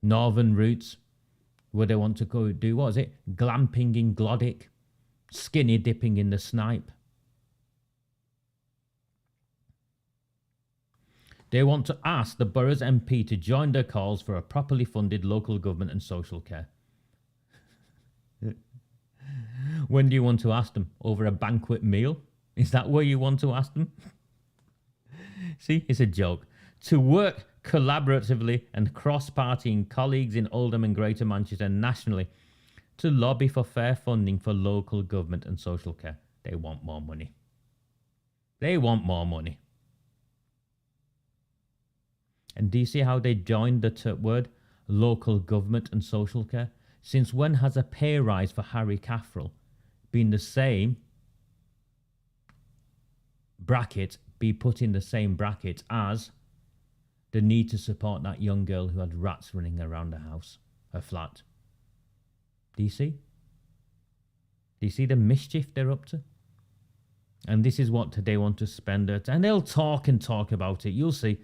Northern routes, where they want to go do, what was it? Glamping in Glodick, skinny dipping in the Snipe. They want to ask the borough's MP to join their calls for a properly funded local government and social care. When do you want to ask them? Over a banquet meal? Is that where you want to ask them? See, it's a joke. To work collaboratively and cross-partying colleagues in Oldham and Greater Manchester and nationally to lobby for fair funding for local government and social care. They want more money. They want more money. And do you see how they joined the word local government and social care? Since when has a pay rise for Harry Caffrell been the same bracket, be put in the same bracket as the need to support that young girl who had rats running around her house, her flat? Do you see? Do you see the mischief they're up to? And this is what they want to spend it. And they'll talk and talk about it. You'll see.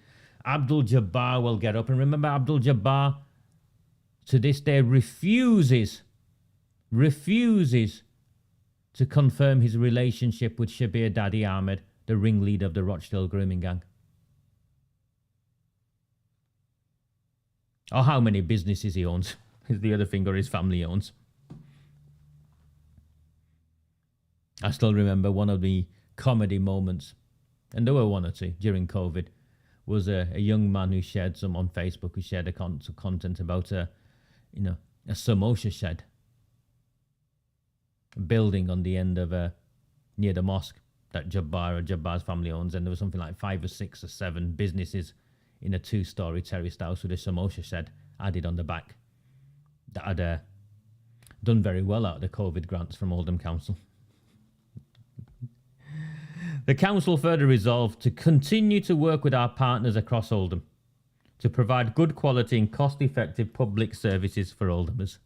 Abdul Jabbar will get up. And remember, Abdul Jabbar, to this day, refuses to confirm his relationship with Shabir Daddy Ahmed, the ringleader of the Rochdale grooming gang. Or how many businesses he owns is the other thing, or his family owns. I still remember one of the comedy moments, and there were one or two during COVID, was a young man who shared some on Facebook, who shared a content about a samosa shed building on the end of near the mosque that Jabbar's family owns, and there was something like 5 or 6 or 7 businesses in a 2-story terraced house with a samosa shed added on the back that had done very well out of the COVID grants from Oldham Council. The council further resolved to continue to work with our partners across Oldham to provide good quality and cost-effective public services for Oldhamers.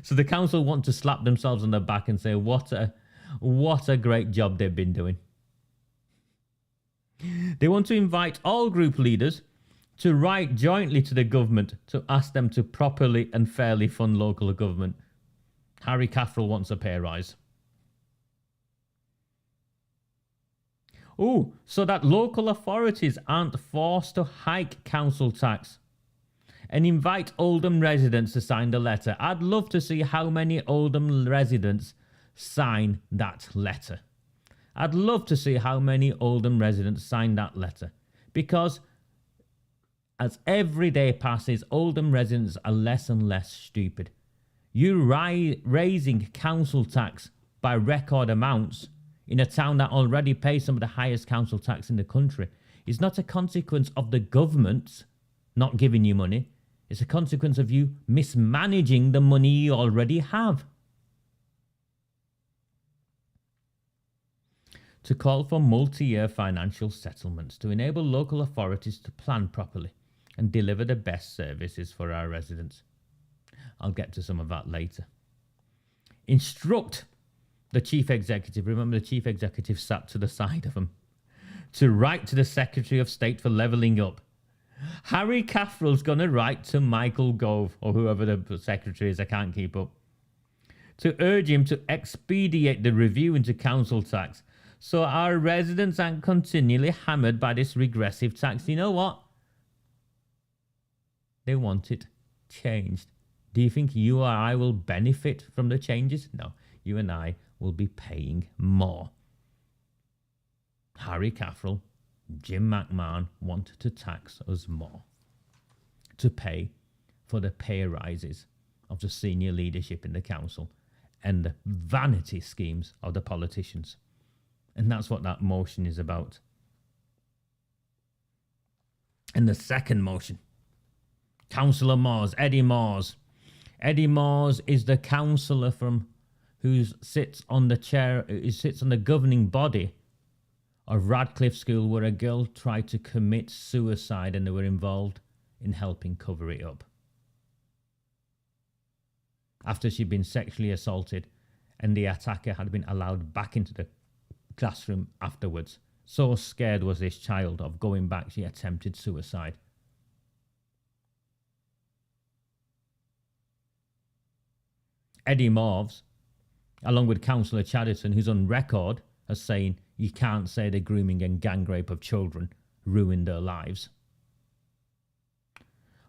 So the council want to slap themselves on the back and say, what a great job they've been doing. They want to invite all group leaders to write jointly to the government to ask them to properly and fairly fund local government. Harry Caffrell wants a pay rise. Oh, so that local authorities aren't forced to hike council tax and invite Oldham residents to sign the letter. I'd love to see how many Oldham residents sign that letter. I'd love to see how many Oldham residents sign that letter. Because as every day passes, Oldham residents are less and less stupid. You raising council tax by record amounts in a town that already pays some of the highest council tax in the country is not a consequence of the government not giving you money. It's a consequence of you mismanaging the money you already have. To call for multi-year financial settlements to enable local authorities to plan properly and deliver the best services for our residents. I'll get to some of that later. Instruct the chief executive, remember the chief executive sat to the side of him, to write to the Secretary of State for Levelling Up. Harry Caffrell's going to write to Michael Gove, or whoever the secretary is, I can't keep up, to urge him to expedite the review into council tax so our residents aren't continually hammered by this regressive tax. You know what? They want it changed. Do you think you or I will benefit from the changes? No, you and I will be paying more. Harry Caffrell, Jim McMahon want to tax us more to pay for the pay rises of the senior leadership in the council and the vanity schemes of the politicians. And that's what that motion is about. And the second motion, Councillor Moores, Eddie Moores. Eddie Moores is the councillor who sits on the governing body of Radcliffe School, where a girl tried to commit suicide and they were involved in helping cover it up. After she'd been sexually assaulted and the attacker had been allowed back into the classroom afterwards. So scared was this child of going back, she attempted suicide. Eddie Morves, along with Councillor Chadderton, who's on record as saying you can't say the grooming and gang rape of children ruined their lives,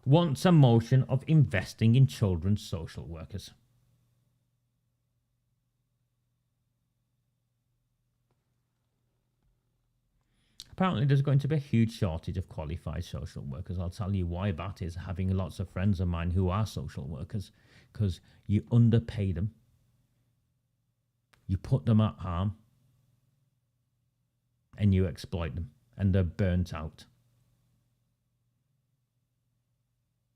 wants a motion of investing in children's social workers. Apparently there's going to be a huge shortage of qualified social workers. I'll tell you why that is, having lots of friends of mine who are social workers, because you underpay them, you put them at harm, and you exploit them, and they're burnt out.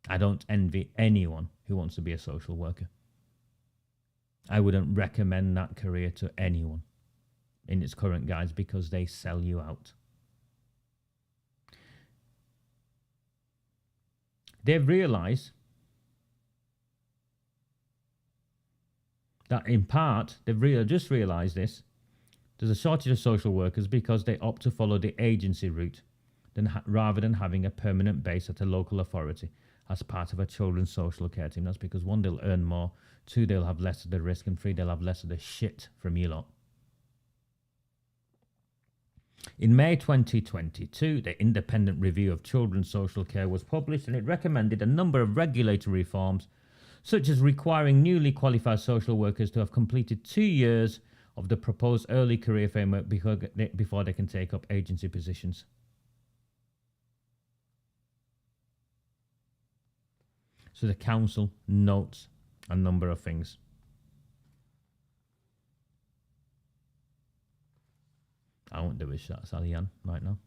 I don't envy anyone who wants to be a social worker. I wouldn't recommend that career to anyone in its current guise because they sell you out. They've realised that in part, they've just realised this, there's a shortage of social workers because they opt to follow the agency route rather than having a permanent base at a local authority as part of a children's social care team. That's because 1, they'll earn more, 2, they'll have less of the risk, and 3, they'll have less of the shit from you lot. In May 2022, the Independent Review of Children's Social Care was published, and it recommended a number of regulatory reforms, such as requiring newly qualified social workers to have completed 2 years of the proposed early career framework before they can take up agency positions. So the council notes a number of things. I won't do a shot, Sally Ann, right now.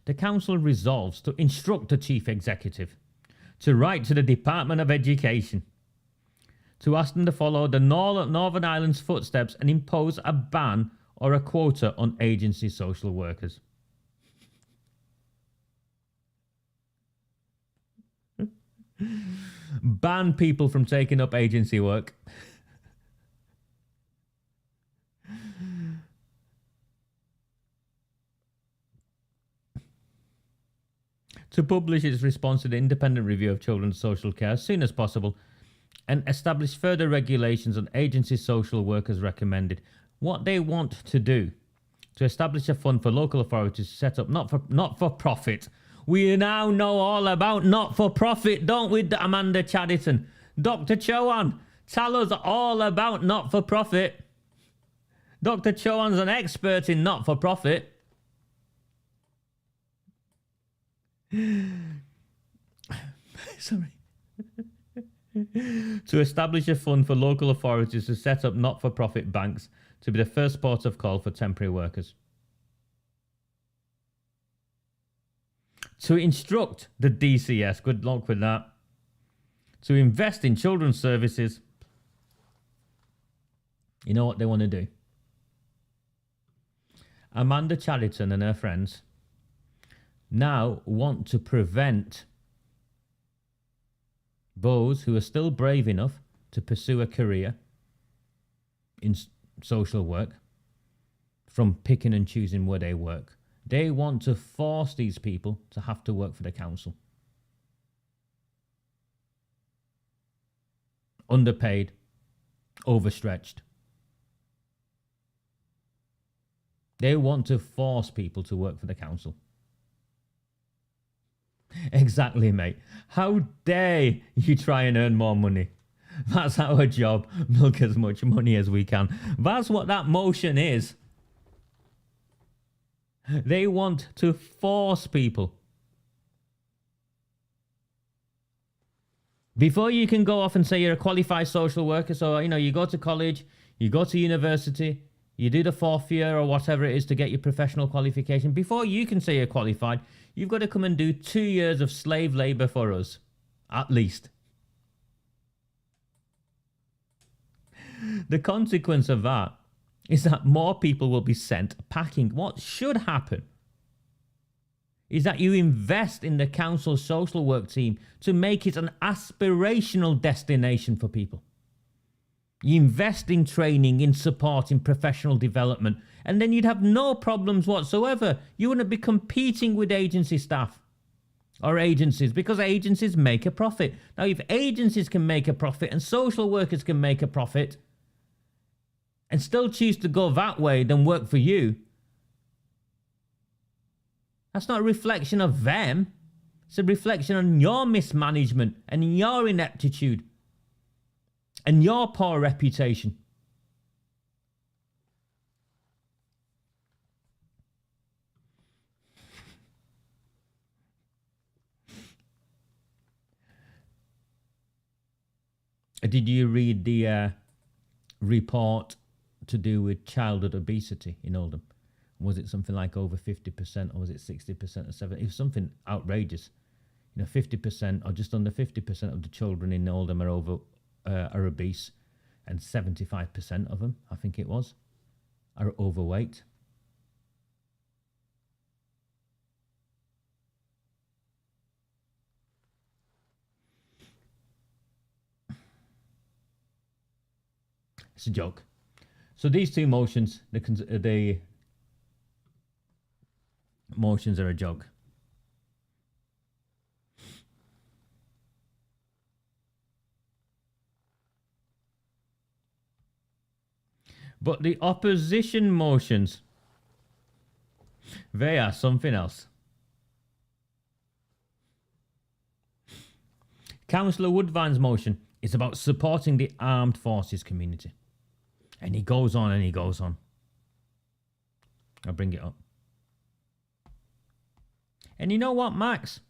The council resolves to instruct the chief executive to write to the Department of Education to ask them to follow the Northern Ireland's footsteps and impose a ban or a quota on agency social workers. Ban people from taking up agency work. To publish its response to the Independent Review of Children's Social Care as soon as possible and establish further regulations on agency social workers recommended. What they want to do, to establish a fund for local authorities to set up not-for-profit. We now know all about not-for-profit, don't we, Amanda Chadderton? Dr. Chowan, tell us all about not-for-profit. Dr. Chowan's an expert in not-for-profit. Sorry. To establish a fund for local authorities to set up not-for-profit banks to be the first port of call for temporary workers. To instruct the DCS, good luck with that, to invest in children's services. You know what they want to do? Amanda Chadderton and her friends now want to prevent those who are still brave enough to pursue a career in social work from picking and choosing where they work. They want to force these people to have to work for the council. Underpaid, overstretched. They want to force people to work for the council. Exactly, mate. How dare you try and earn more money? That's our job. Milk as much money as we can. That's what that motion is. They want to force people. Before you can go off and say you're a qualified social worker, so, you go to college, you go to university, you do the 4th year or whatever it is to get your professional qualification. Before you can say you're qualified, you've got to come and do 2 years of slave labour for us, at least. The consequence of that is that more people will be sent packing. What should happen is that you invest in the council social work team to make it an aspirational destination for people. You invest in training, in support, in professional development, and then you'd have no problems whatsoever. You wouldn't be competing with agency staff or agencies, because agencies make a profit. Now, if agencies can make a profit and social workers can make a profit and still choose to go that way than work for you, that's not a reflection of them. It's a reflection on your mismanagement and your ineptitude and your poor reputation. Did you read the report to do with childhood obesity in Oldham? Was it something like over 50%, or was it 60% or 70%? It was something outrageous. 50% or just under 50% of the children in Oldham are obese, and 75% of them, I think it was, are overweight. It's a joke. So these two motions, the motions are a joke. But the opposition motions, they are something else. Councillor Woodvine's motion is about supporting the armed forces community. And he goes on and he goes on. I'll bring it up. And you know what, Max?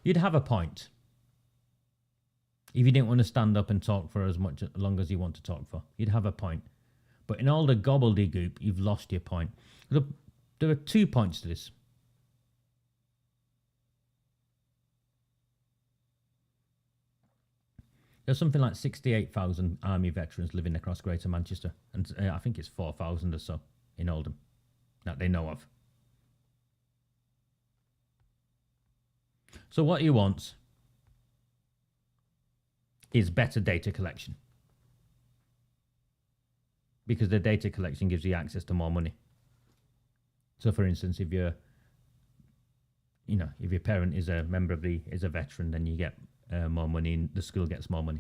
You'd have a point if you didn't want to stand up and talk for as long as you want to talk for. You'd have a point. But in all the gobbledygook, you've lost your point. Look, there are 2 points to this. There's something like 68,000 army veterans living across Greater Manchester, and I think it's 4,000 or so in Oldham that they know of. So what he wants is better data collection, because the data collection gives you access to more money. So, for instance, if your parent is a veteran, then you get more money, and the school gets more money.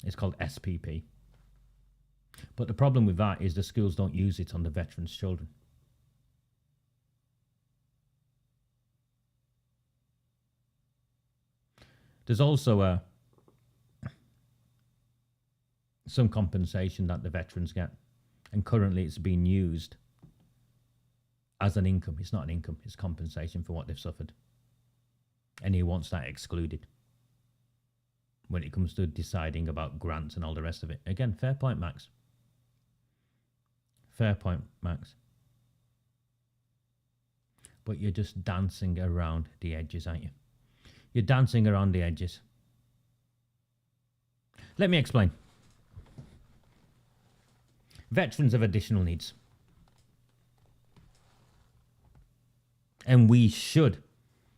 It's called SPP. But the problem with that is the schools don't use it on the veterans' children. There's also some compensation that the veterans get, and currently it's being used as an income. It's not an income, it's compensation for what they've suffered. And he wants that excluded when it comes to deciding about grants and all the rest of it. Again, fair point, Max. Fair point, Max. But you're just dancing around the edges, aren't you? You're dancing around the edges. Let me explain. Veterans have additional needs. And we should,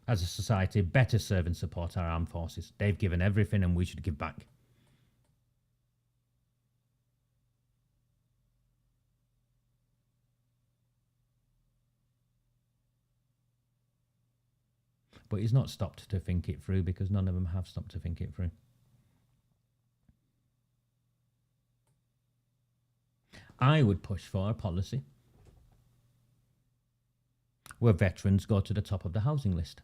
as a society, better serve and support our armed forces. They've given everything and we should give back. But he's not stopped to think it through, because none of them have stopped to think it through. I would push for a policy where veterans go to the top of the housing list.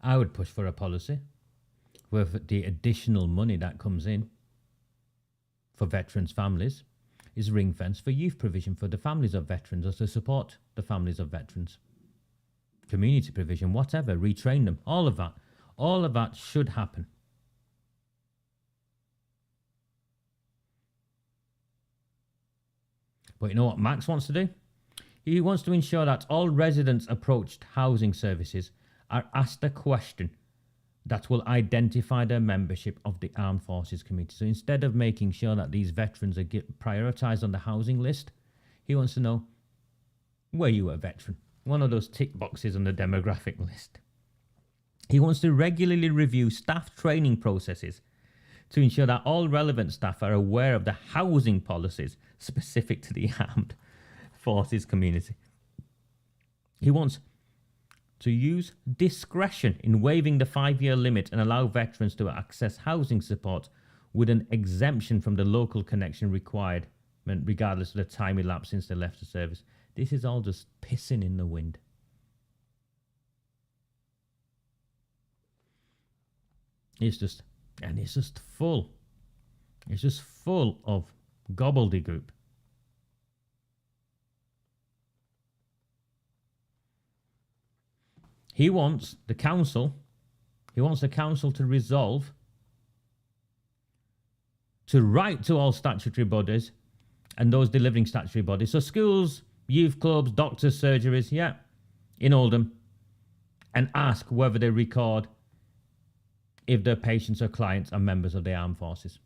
I would push for a policy where the additional money that comes in for veterans' families is ring-fenced for youth provision for the families of veterans, or to support the families of veterans. Community provision, whatever, retrain them, all of that. All of that should happen. But you know what Max wants to do? He wants to ensure that all residents approached housing services are asked a question that will identify their membership of the Armed Forces Committee. So instead of making sure that these veterans are prioritised on the housing list, he wants to know, were you a veteran? One of those tick boxes on the demographic list. He wants to regularly review staff training processes to ensure that all relevant staff are aware of the housing policies specific to the Armed Forces community. He wants to use discretion in waiving the 5-year limit and allow veterans to access housing support with an exemption from the local connection required, regardless of the time elapsed since they left the service. This is all just pissing in the wind. It's just full. It's just full of gobbledygook. He wants the council to resolve to write to all statutory bodies and those delivering statutory bodies. So schools, youth clubs, doctors, surgeries, in Oldham, and ask whether they record if their patients or clients are members of the armed forces.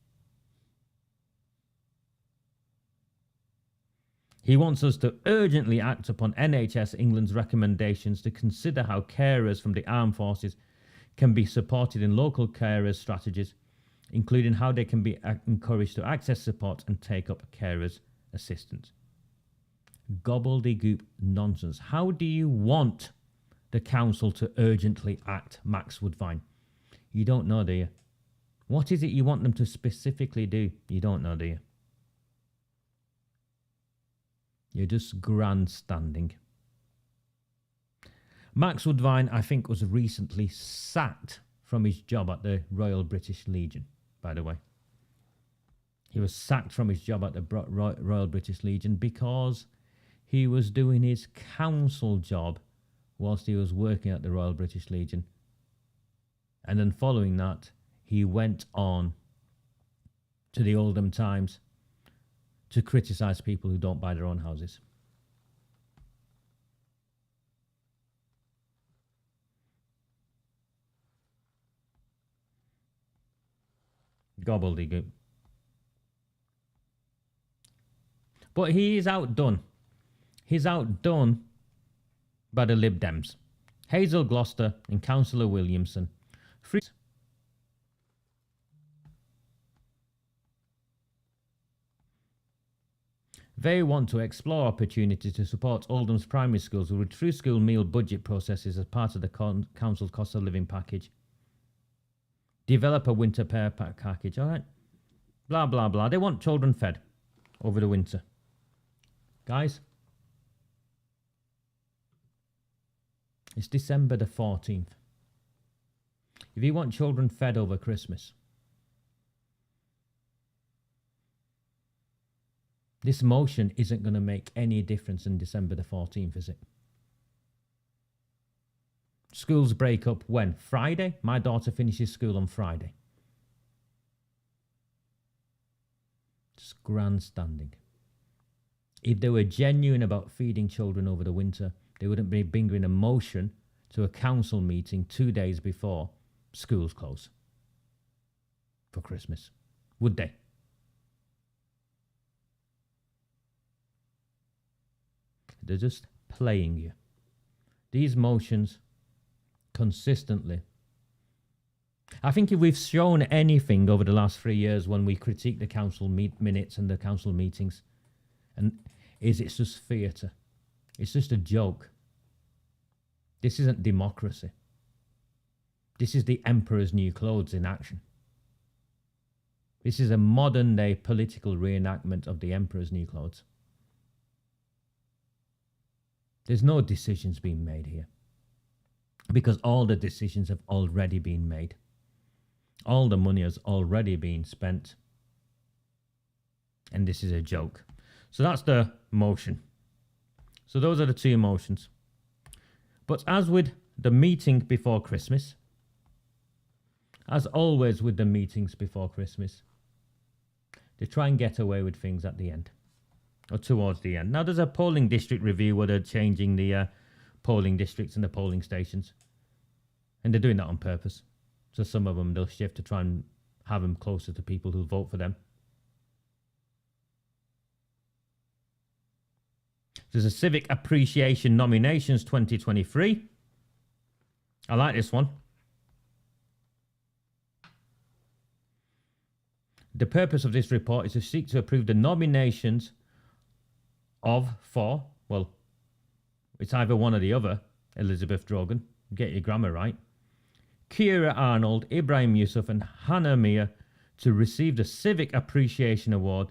He wants us to urgently act upon NHS England's recommendations to consider how carers from the armed forces can be supported in local carers strategies, including how they can be encouraged to access support and take up carers assistance. Gobbledygook nonsense. How do you want the council to urgently act, Max Woodvine? You don't know, do you? What is it you want them to specifically do? You don't know, do you? You're just grandstanding. Max Woodvine, I think, was recently sacked from his job at the Royal British Legion, by the way. He was sacked from his job at the Royal British Legion because he was doing his council job whilst he was working at the Royal British Legion. And then following that, he went on to the Oldham Times to criticise people who don't buy their own houses. Gobbledygook. But he is outdone. He's outdone by the Lib Dems. Hazel Gloucester and Councillor Williamson. They want to explore opportunities to support Oldham's primary schools with true school meal budget processes as part of the council's cost of living package. Develop a winter pair package, all right? Blah, blah, blah. They want children fed over the winter. Guys, it's December the 14th. If you want children fed over Christmas, this motion isn't going to make any difference in December the 14th, is it? Schools break up when? Friday? My daughter finishes school on Friday. Just grandstanding. If they were genuine about feeding children over the winter, they wouldn't be bringing a motion to a council meeting 2 days before schools close for Christmas, would they? They're just playing you. These motions consistently. I think if we've shown anything over the last 3 years when we critique the council minutes and the council meetings, and it's just theatre. It's just a joke. This isn't democracy. This is the emperor's new clothes in action. This is a modern day political reenactment of the emperor's new clothes. There's no decisions being made here because all the decisions have already been made. All the money has already been spent. And this is a joke. So that's the motion. So those are the two motions. But as with the meeting before Christmas, as always with the meetings before Christmas, they try and get away with things at the end. or towards the end. Now, there's a polling district review where they're changing the polling districts and the polling stations. And they're doing that on purpose. So some of them they'll shift to try and have them closer to people who vote for them. There's a Civic Appreciation Nominations 2023. I like this one. The purpose of this report is to seek to approve the nominations for, well, it's either one or the other, Elizabeth Drogan, get your grammar right, Kira Arnold, Ibrahim Yusuf and Hannah Mia to receive the Civic Appreciation Award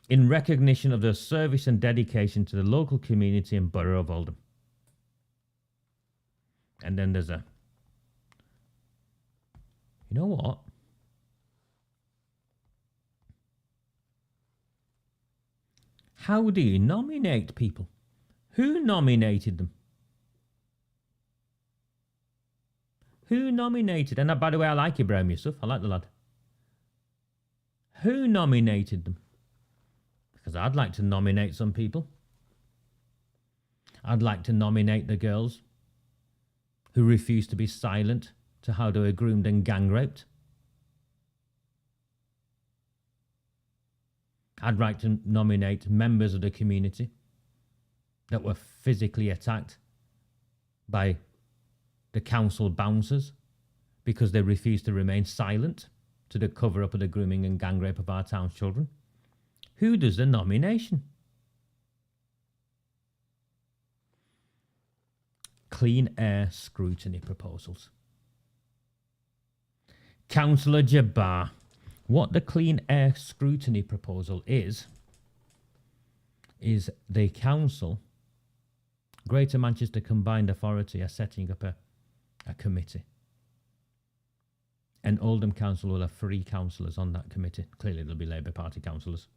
in recognition of their service and dedication to the local community and borough of Oldham. And then there's a, you know what? How do you nominate people? Who nominated them? Who nominated? And by the way, I like Ibrahim Yusuf. I like the lad. Who nominated them? Because I'd like to nominate some people. I'd like to nominate the girls who refuse to be silent to how they were groomed and gang raped. I'd like to nominate members of the community that were physically attacked by the council bouncers because they refused to remain silent to the cover up of the grooming and gang rape of our town's children. Who does the nomination? Clean air scrutiny proposals. Councillor Jabbar. What the clean air scrutiny proposal is the council, Greater Manchester Combined Authority, are setting up a committee. And Oldham Council will have 3 councillors on that committee. Clearly there'll be Labour Party councillors.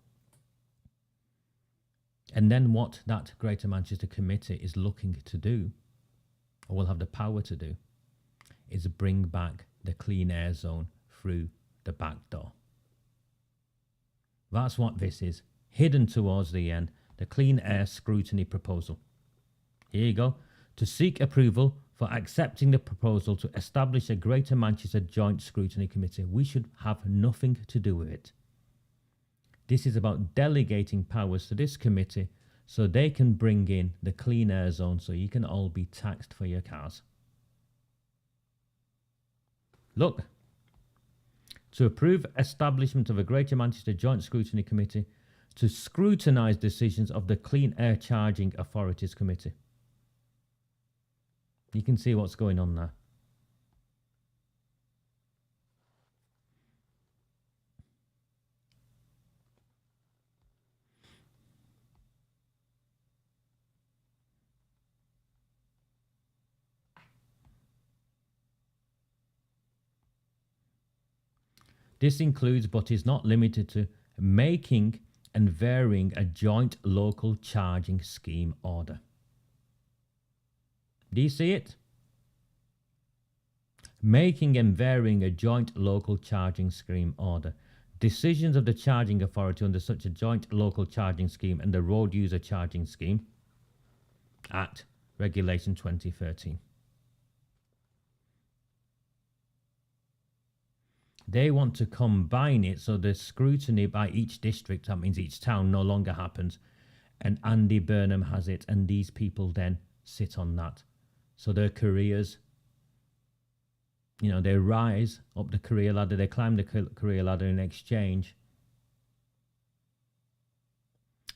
And then what that Greater Manchester Committee is looking to do, or will have the power to do, is bring back the clean air zone through the back door. That's what this is. Hidden towards the end, the clean air scrutiny proposal. Here you go. To seek approval for accepting the proposal to establish a Greater Manchester Joint Scrutiny Committee. We should have nothing to do with it. This is about delegating powers to this committee so they can bring in the clean air zone so you can all be taxed for your cars. Look. To approve establishment of a Greater Manchester Joint Scrutiny Committee to scrutinise decisions of the Clean Air Charging Authorities Committee. You can see what's going on there. This includes, but is not limited to, making and varying a joint local charging scheme order. Do you see it? Making and varying a joint local charging scheme order. Decisions of the charging authority under such a joint local charging scheme and the Road User Charging Scheme Act, Regulation 2013. They want to combine it so the scrutiny by each district, that means each town, no longer happens. And Andy Burnham has it, and these people then sit on that. So their careers, you know, they rise up the career ladder, they climb the career ladder in exchange.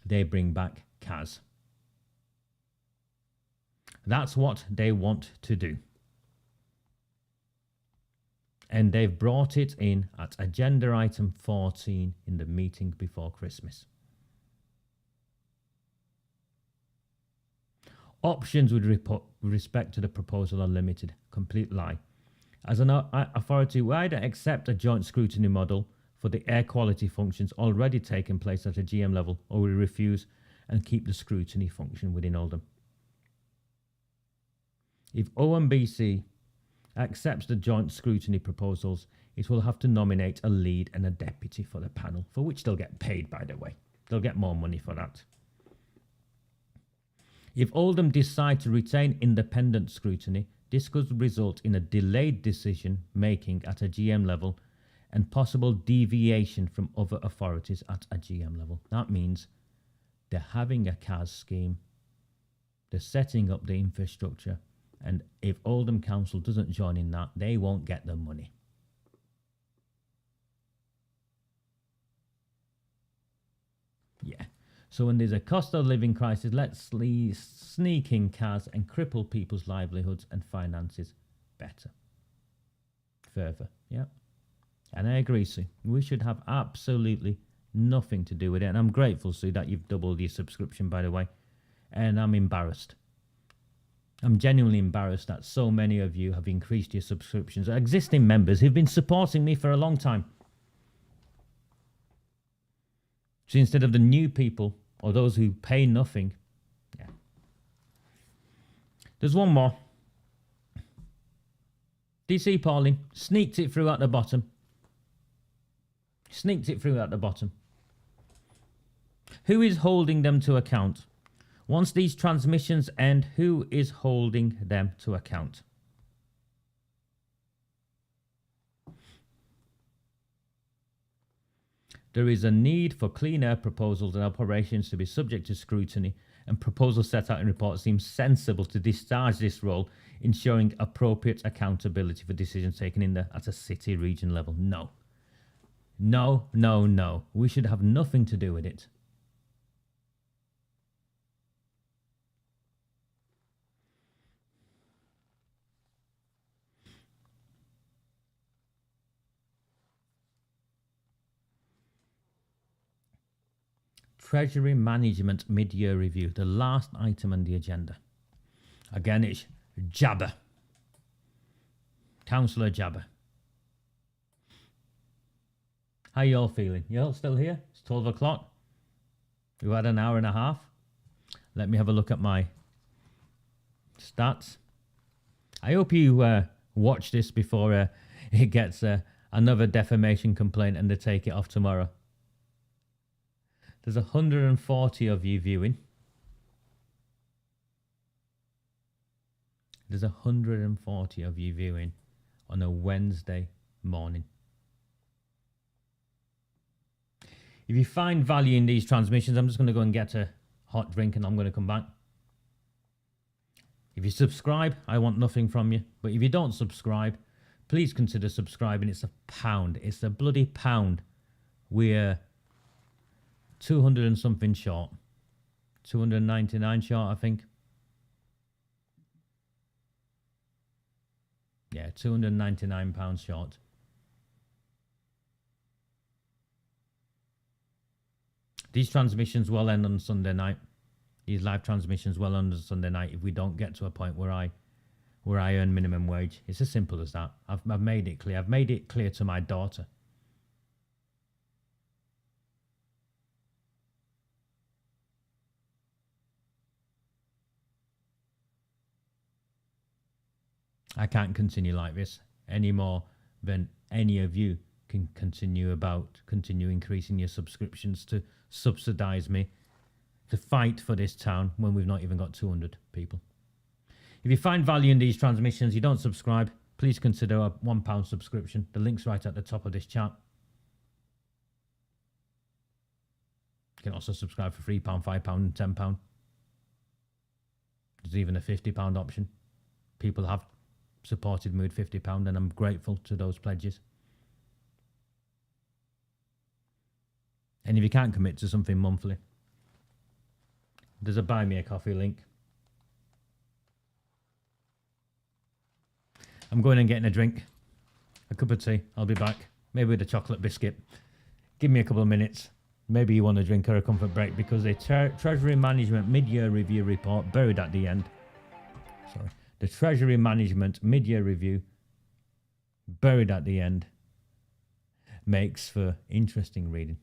They bring back CAS. That's what they want to do. And they've brought it in at agenda item 14 in the meeting before Christmas. Options with respect to the proposal are limited. Complete lie. As an authority, we either accept a joint scrutiny model for the air quality functions already taking place at a GM level, or we refuse and keep the scrutiny function within Oldham. If OMBC accepts the joint scrutiny proposals, it will have to nominate a lead and a deputy for the panel, for which they'll get paid, by the way. They'll get more money for that. If Oldham decide to retain independent scrutiny, this could result in a delayed decision making at a GM level and possible deviation from other authorities at a GM level. That means they're having a CAS scheme, they're setting up the infrastructure, and if Oldham Council doesn't join in that, they won't get the money. Yeah. So when there's a cost of living crisis, let's sneak in CAS and cripple people's livelihoods and finances better. Further, yeah. And I agree, Sue. We should have absolutely nothing to do with it. And I'm grateful, Sue, that you've doubled your subscription, by the way. And I'm embarrassed. I'm genuinely embarrassed that so many of you have increased your subscriptions. Existing members who've been supporting me for a long time. So instead of the new people or those who pay nothing, yeah. There's one more. DC Pauling sneaked it through at the bottom. Sneaked it through at the bottom. Who is holding them to account? Once these transmissions end, who is holding them to account? There is a need for clean air proposals and operations to be subject to scrutiny, and proposals set out in reports seem sensible to discharge this role, ensuring appropriate accountability for decisions taken at a city region level. No. No, no, no. We should have nothing to do with it. Treasury Management Mid-Year Review, the last item on the agenda. Again, it's Jabber. Councillor Jabber. How you all feeling? You all still here? It's 12 o'clock. We've had an hour and a half. Let me have a look at my stats. I hope you watch this before it gets another defamation complaint and they take it off tomorrow. There's 140 of you viewing. There's 140 of you viewing on a Wednesday morning. If you find value in these transmissions, I'm just going to go and get a hot drink and I'm going to come back. If you subscribe, I want nothing from you. But if you don't subscribe, please consider subscribing. It's £1. It's a bloody pound. We're 200 and something short. 299 short, I think. Yeah, £299 short. These transmissions will end on Sunday night. These live transmissions will end on Sunday night if we don't get to a point where I earn minimum wage. It's as simple as that. I've made it clear. I've made it clear to my daughter. I can't continue like this any more than any of you can continue increasing your subscriptions to subsidise me to fight for this town when we've not even got 200 people. If you find value in these transmissions, you don't subscribe, please consider a £1 subscription. The link's right at the top of this chat. You can also subscribe for £3, £5 and £10. There's even a £50 option. People have supported me with £50 and I'm grateful to those pledges. And if you can't commit to something monthly, there's a buy me a coffee link. I'm going and getting a drink, a cup of tea. I'll be back, maybe with a chocolate biscuit. Give me a couple of minutes. Maybe you want a drink or a comfort break, because the Treasury Management Mid-Year Review report, buried at the end. Sorry. The Treasury Management Mid-Year Review, buried at the end, makes for interesting reading.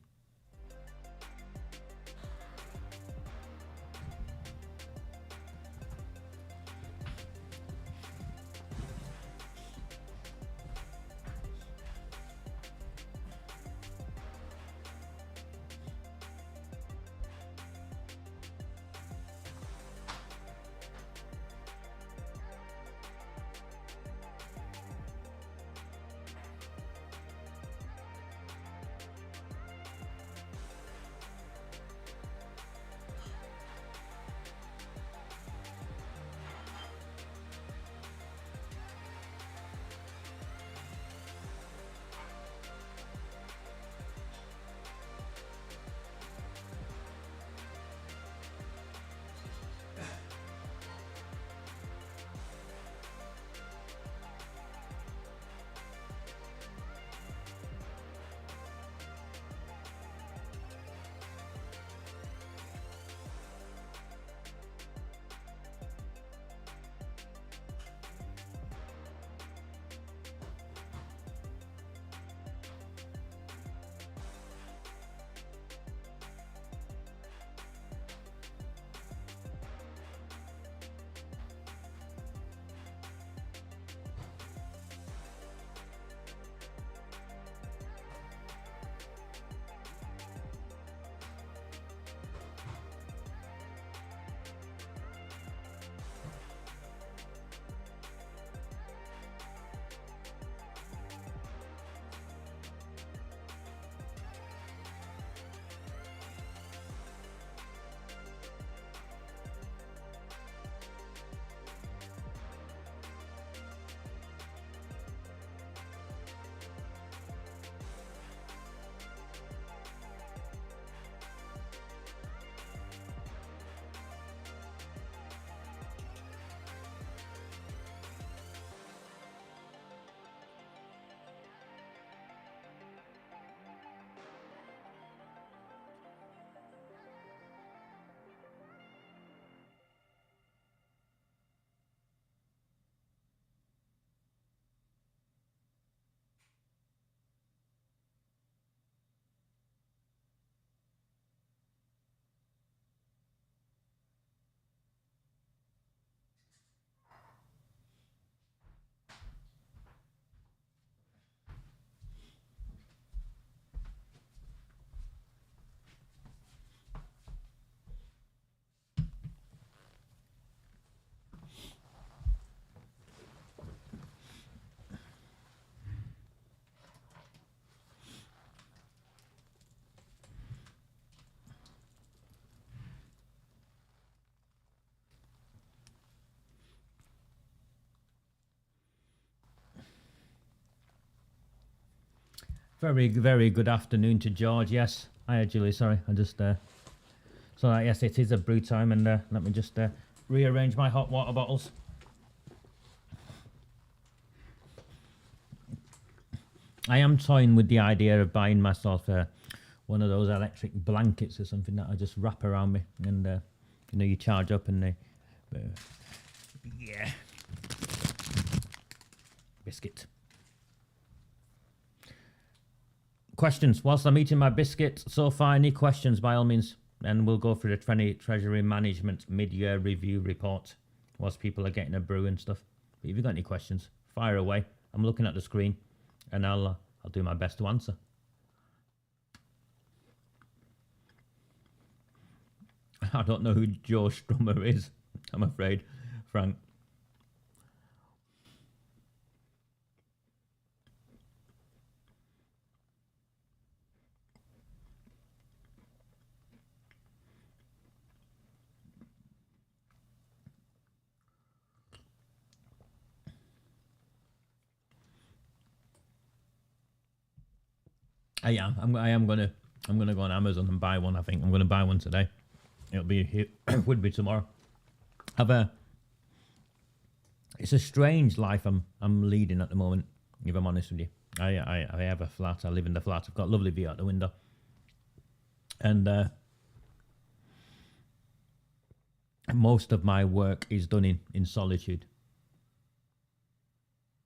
Very, very good afternoon to George. Yes. Hi, Julie. Sorry. I just, so yes, it is a brew time, and let me just rearrange my hot water bottles. I am toying with the idea of buying myself one of those electric blankets or something that I just wrap around me, and you know, you charge up and they, yeah, biscuit. Questions whilst I'm eating my biscuit so far. Any questions, by all means, and we'll go through the Treasury Management mid-year review report whilst people are getting a brew and stuff. But if you've got any questions, fire away. I'm looking at the screen, and I'll do my best to answer. I don't know who Joe Strummer is, I'm afraid, Frank. I am gonna go on Amazon and buy one. I think I'm gonna buy one today. It'll be here. Would be tomorrow. It's a strange life I'm leading at the moment, if I'm honest with you. I have a flat. I live in the flat. I've got a lovely view out the window, and most of my work is done in solitude.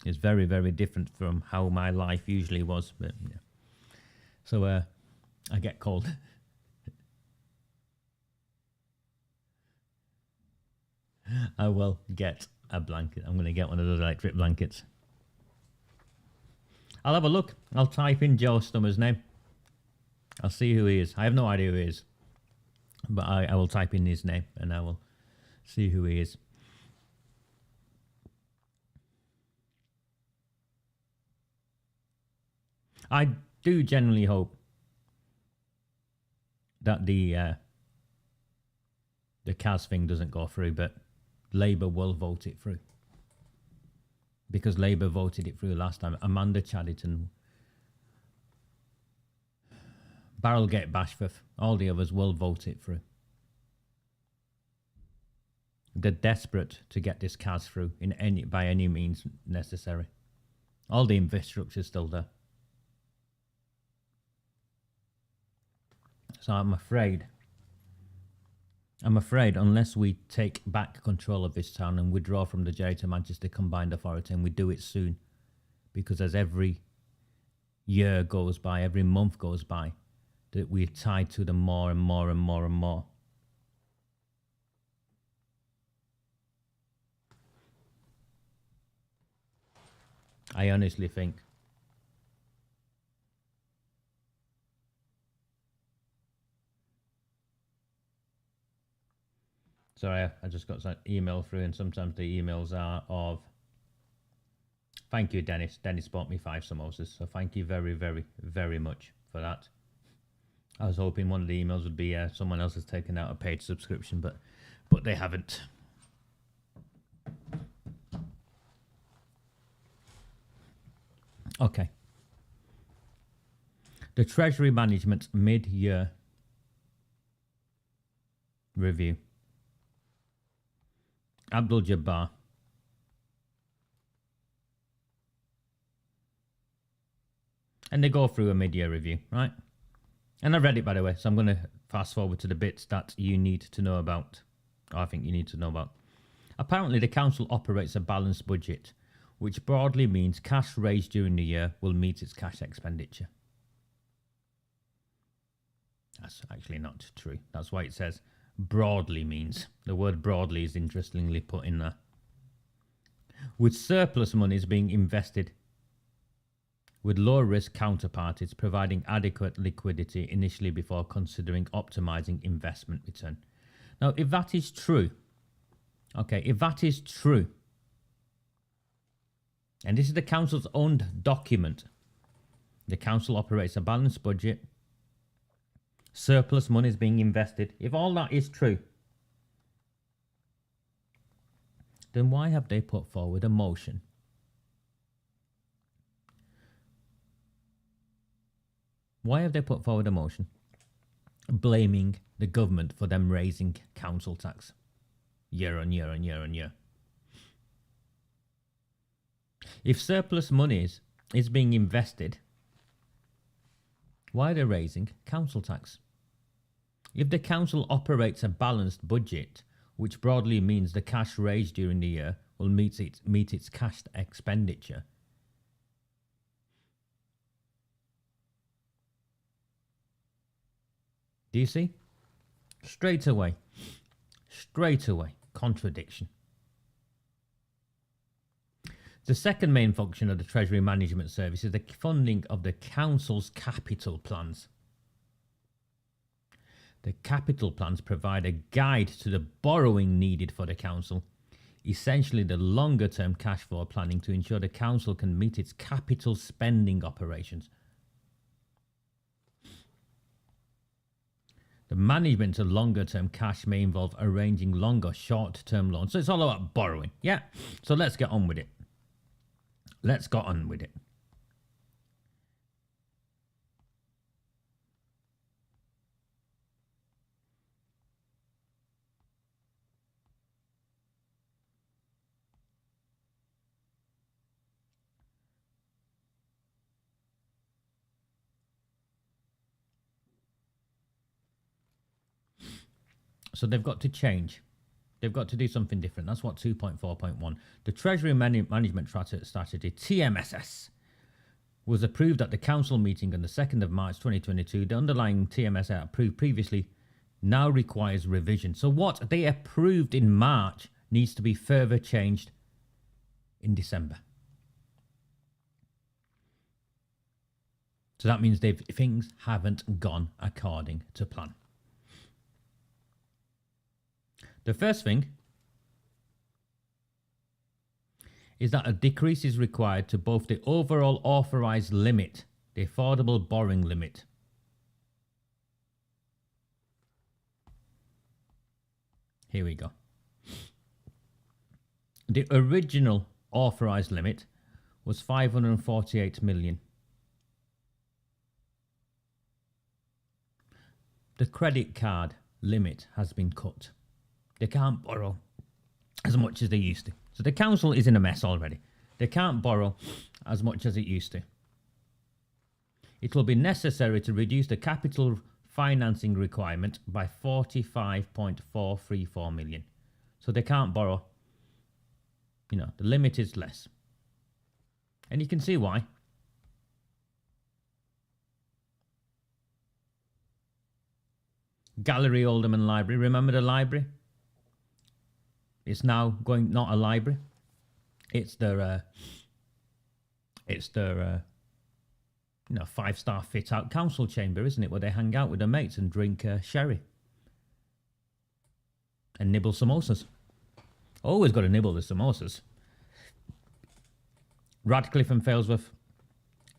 It's very, very different from how my life usually was. But yeah. So I get cold. I will get a blanket. I'm going to get one of those electric blankets. I'll have a look. I'll type in Joe Stummer's name. I'll see who he is. I have no idea who he is. But I will type in his name and I will see who he is. I do genuinely hope that the CAS thing doesn't go through, but Labour will vote it through. Because Labour voted it through last time. Amanda Chadderton, Barrelgate Bashforth, all the others will vote it through. They're desperate to get this CAS through by any means necessary. All the infrastructure's still there. So I'm afraid unless we take back control of this town and withdraw from the Greater Manchester Combined Authority, and we do it soon, because as every year goes by, every month goes by, that we're tied to them more and more and more and more. I honestly think sorry, I just got some email through, and sometimes the emails are of, thank you, Dennis. Dennis bought me 5 samosas, so thank you very, very, very much for that. I was hoping one of the emails would be someone else has taken out a paid subscription, but they haven't. Okay. The Treasury Management mid-year review. Abdul Jabbar. And they go through a mid-year review, right? And I've read it, by the way, so I'm going to fast forward to the bits that you need to know about. Or I think you need to know about. Apparently, the council operates a balanced budget, which broadly means cash raised during the year will meet its cash expenditure. That's actually not true. That's why it says broadly means. The word broadly is interestingly put in there. With surplus monies being invested with low risk counterparties providing adequate liquidity initially before considering optimizing investment return. Now, if that is true, if that is true, and this is the council's own document, the council operates a balanced budget, surplus money is being invested. If all that is true, then why have they put forward a motion Why have they put forward a motion blaming the government for them raising council tax year on year on year on year? If surplus monies is being invested, why are they raising council tax? If the council operates a balanced budget, which broadly means the cash raised during the year will meet its cash expenditure, do you see? Straight away, contradiction. The second main function of the Treasury Management Service is the funding of the Council's capital plans. The capital plans provide a guide to the borrowing needed for the Council, essentially the longer-term cash flow planning to ensure the Council can meet its capital spending operations. The management of longer-term cash may involve arranging longer short-term loans. So it's all about borrowing. Yeah, so let's get on with it. Let's get on with it. So they've got to change. They've got to do something different. That's what 2.4.1. The Treasury Management Strategy, TMSS, was approved at the Council meeting on the 2nd of March 2022. The underlying TMSS approved previously now requires revision. So what they approved in March needs to be further changed in December. So that means things haven't gone according to plan. The first thing is that a decrease is required to both the overall authorised limit, the affordable borrowing limit, here we go. The original authorised limit was 548 million. The credit card limit has been cut. They can't borrow as much as they used to. So the council is in a mess already. They can't borrow as much as it used to. It will be necessary to reduce the capital financing requirement by 45.434 million. So they can't borrow. You know, the limit is less. And you can see why. Gallery, Oldham and Library. Remember the library? It's now going not a library. It's their 5-star fit out council chamber, isn't it? Where they hang out with their mates and drink sherry and nibble samosas. Always got to nibble the samosas. Radcliffe and Failsworth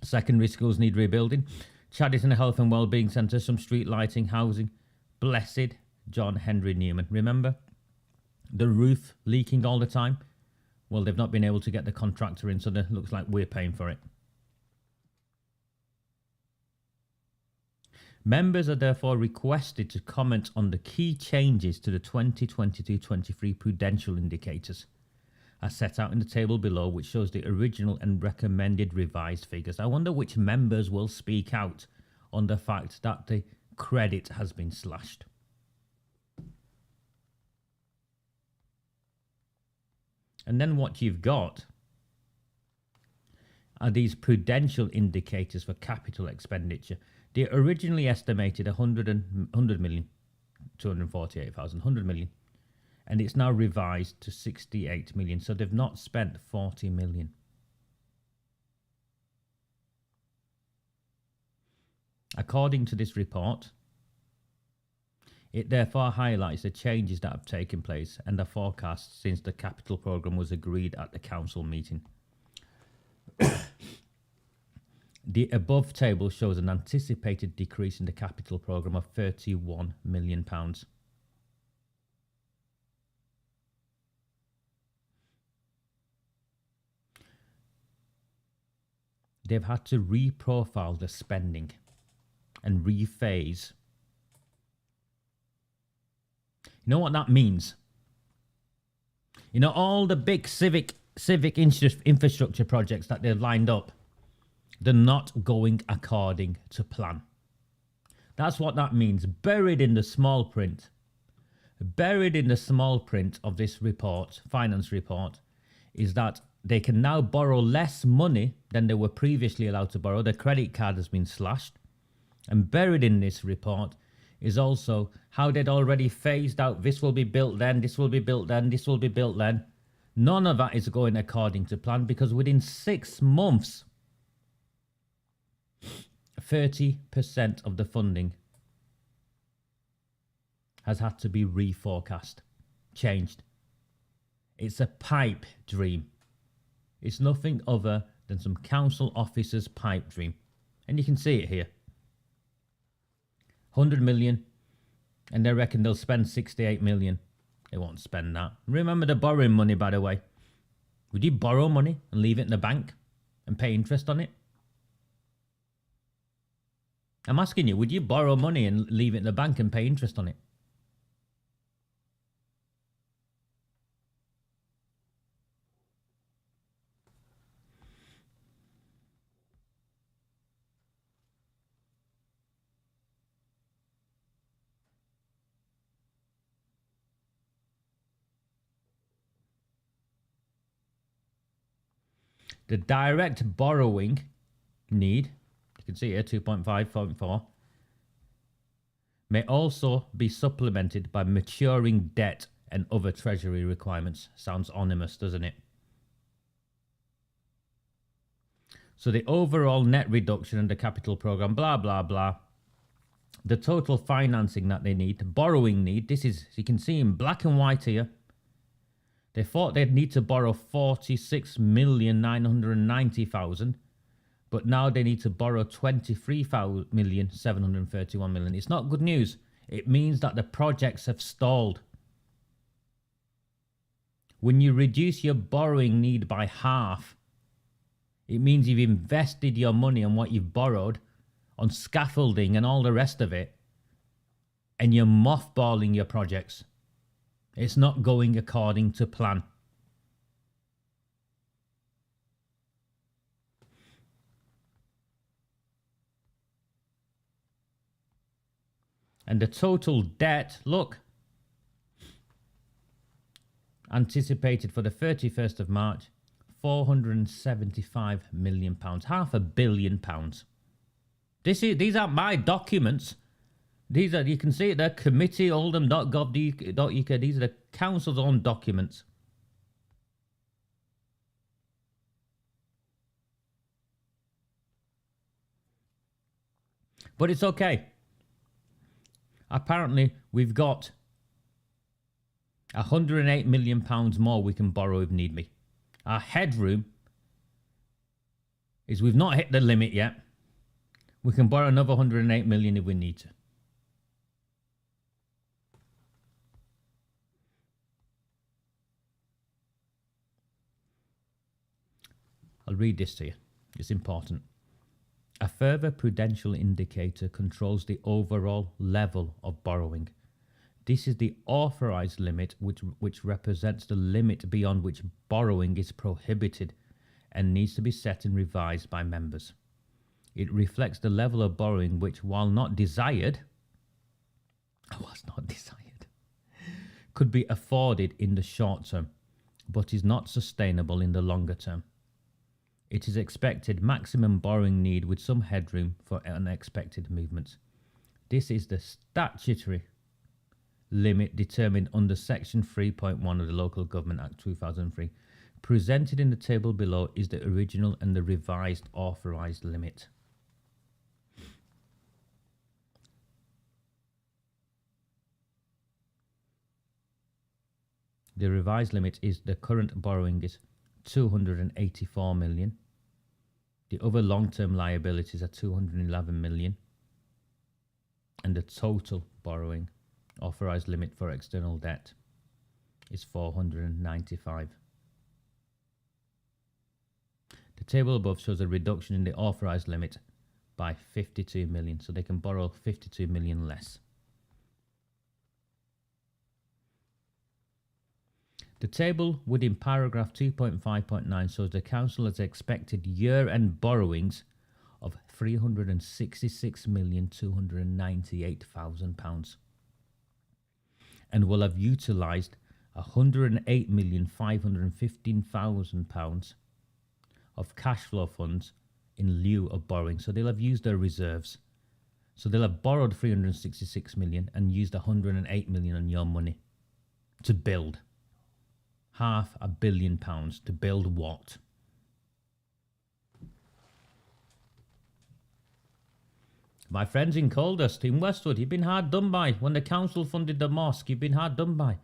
secondary schools need rebuilding. Chadderton Health and Wellbeing Centre, some street lighting, housing. Blessed John Henry Newman. Remember? The roof leaking all the time. Well, they've not been able to get the contractor in, so it looks like we're paying for it. Members are therefore requested to comment on the key changes to the 2022-23 prudential indicators, as set out in the table below, which shows the original and recommended revised figures. I wonder which members will speak out on the fact that the credit has been slashed. And then what you've got are these prudential indicators for capital expenditure. They originally estimated 100 million, 248,000, 100 million, and it's now revised to 68 million. So they've not spent 40 million. According to this report, it therefore highlights the changes that have taken place and the forecasts since the capital programme was agreed at the council meeting. The above table shows an anticipated decrease in the capital programme of £31 million. They've had to reprofile the spending. and rephase. You know what that means? You know, all the big civic infrastructure projects that they've lined up, they're not going according to plan. That's what that means. Buried in the small print of this report, finance report, is that they can now borrow less money than they were previously allowed to borrow. Their credit card has been slashed. And buried in this report is also how they'd already phased out, this will be built then, this will be built then, this will be built then. None of that is going according to plan, because within 6 months, 30% of the funding has had to be reforecast, changed. It's a pipe dream. It's nothing other than some council officer's pipe dream. And you can see it here. 100 million, and they reckon they'll spend 68 million. They won't spend that. Remember the borrowing money, by the way. Would you borrow money and leave it in the bank and pay interest on it? I'm asking you, would you borrow money and leave it in the bank and pay interest on it? The direct borrowing need, you can see here 2.5.4, may also be supplemented by maturing debt and other Treasury requirements. Sounds ominous, doesn't it? So the overall net reduction in the capital program, blah, blah, blah. The total financing that they need, borrowing need, this is, you can see in black and white here. They thought they'd need to borrow 46,990,000, but now they need to borrow 23,731,000. It's not good news. It means that the projects have stalled. When you reduce your borrowing need by half, it means you've invested your money on what you've borrowed, on scaffolding and all the rest of it, and you're mothballing your projects. It's not going according to plan. And the total debt, look, anticipated for the 31st of March, £475 million, £500 million. These aren't my documents. These are, you can see it there, committee, oldham.gov.uk. These are the council's own documents. But it's okay. Apparently, we've got £108 million more we can borrow if need be. Our headroom is we've not hit the limit yet. We can borrow another 108 million if we need to. I'll read this to you. It's important. A further prudential indicator controls the overall level of borrowing. This is the authorised limit, which represents the limit beyond which borrowing is prohibited and needs to be set and revised by members. It reflects the level of borrowing which, while not desired, could be afforded in the short term, but is not sustainable in the longer term. It is expected maximum borrowing need with some headroom for unexpected movements. This is the statutory limit determined under Section 3.1 of the Local Government Act 2003. Presented in the table below is the original and the revised authorised limit. The revised limit is the current borrowing is 284 million. The other long-term liabilities are 211 million. And the total borrowing authorised limit for external debt is 495. The table above shows a reduction in the authorised limit by 52 million. So they can borrow 52 million less. The table within paragraph 2.5.9 shows the council has expected year-end borrowings of £366,298,000 and will have utilised £108,515,000 of cash flow funds in lieu of borrowing. So they'll have used their reserves. So they'll have borrowed 366 million and used 108 million on your money to build. £500 million to build what? My friends in Coldust, in Westwood, you've been hard done by. When the council funded the mosque, you've been hard done by.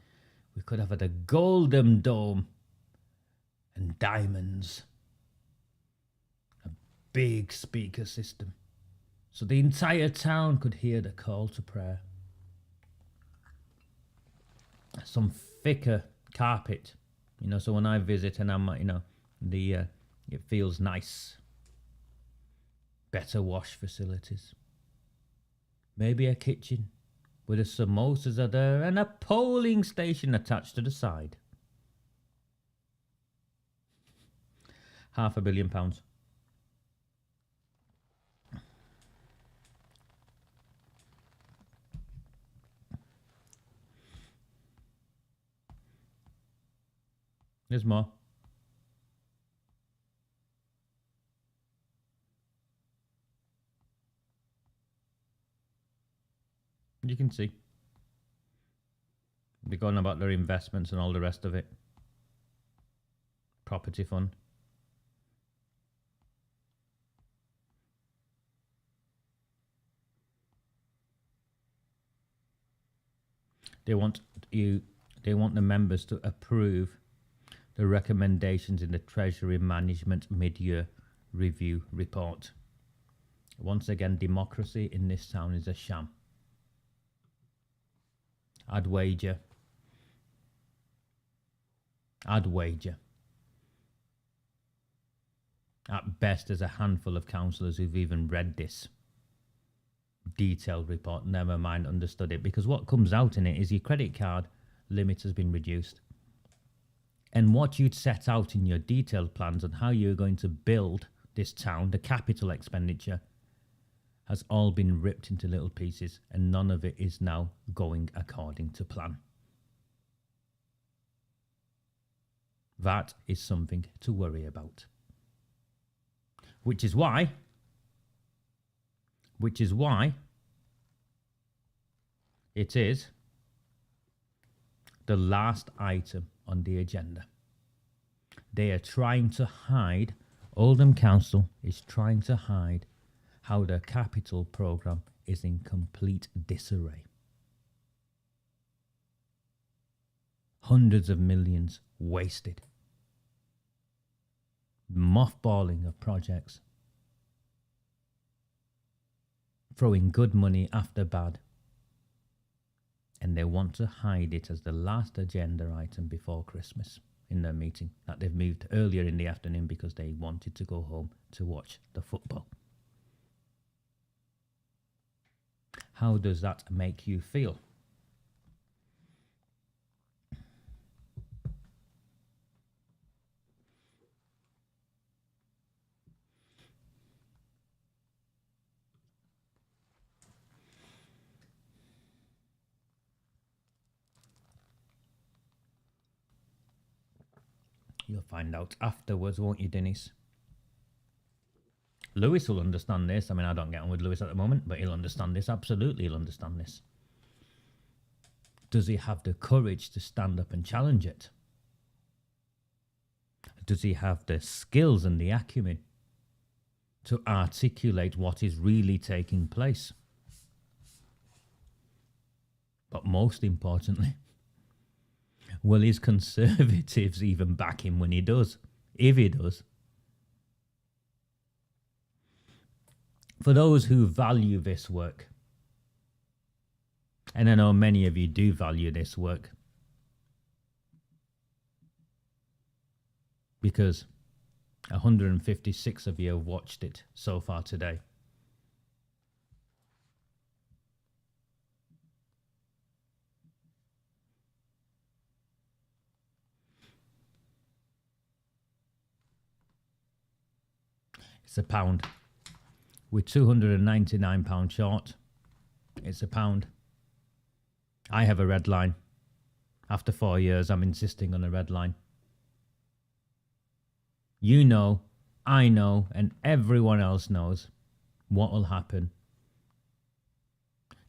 We could have had a golden dome and diamonds. A big speaker system. So the entire town could hear the call to prayer. Some thicker carpet, so when I visit and I'm, it feels nice. Better wash facilities. Maybe a kitchen where the samosas are there and a polling station attached to the side. £500 million. There's more. You can see. They're going about their investments and all the rest of it. Property fund. They want the members to approve the recommendations in the Treasury Management Mid-Year Review Report. Once again, democracy in this town is a sham. I'd wager. At best, there's a handful of councillors who've even read this detailed report, never mind understood it, because what comes out in it is your credit card limit has been reduced. And what you'd set out in your detailed plans on how you're going to build this town, the capital expenditure, has all been ripped into little pieces, and none of it is now going according to plan. That is something to worry about. Which is why it is the last item on the agenda. They are trying to hide, Oldham Council is trying to hide how their capital programme is in complete disarray. Hundreds of millions wasted. Mothballing of projects. Throwing good money after bad. And they want to hide it as the last agenda item before Christmas in their meeting that they've moved earlier in the afternoon because they wanted to go home to watch the football. How does that make you feel? You'll find out afterwards, won't you, Dennis? Lewis will understand this. I mean, I don't get on with Lewis at the moment, but he'll understand this. Absolutely, he'll understand this. Does he have the courage to stand up and challenge it? Does he have the skills and the acumen to articulate what is really taking place? But most importantly, will his Conservatives even back him when he does? If he does. For those who value this work, and I know many of you do value this work, because 156 of you have watched it so far today. It's a pound. We're £299 short. It's a pound. I have a red line. After 4 years, I'm insisting on a red line. You know, I know, and everyone else knows what will happen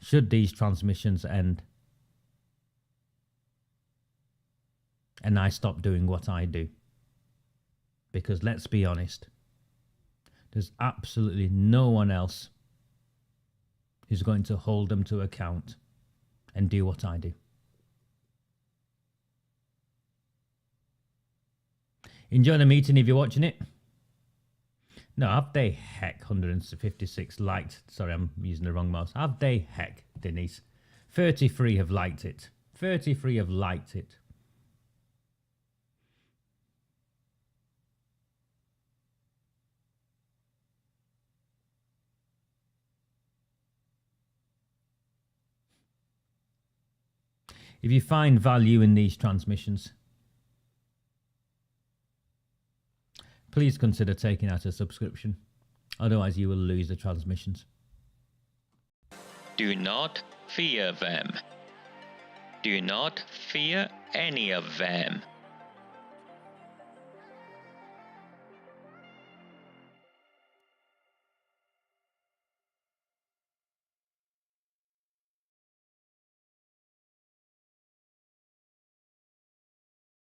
should these transmissions end and I stop doing what I do. Because let's be honest, there's absolutely no one else who's going to hold them to account and do what I do. Enjoy the meeting if you're watching it. No, have they heck 156 liked? Sorry, I'm using the wrong mouse. Have they heck, Denise? 33 have liked it. 33 have liked it. If you find value in these transmissions, please consider taking out a subscription. Otherwise, you will lose the transmissions. Do not fear them. Do not fear any of them.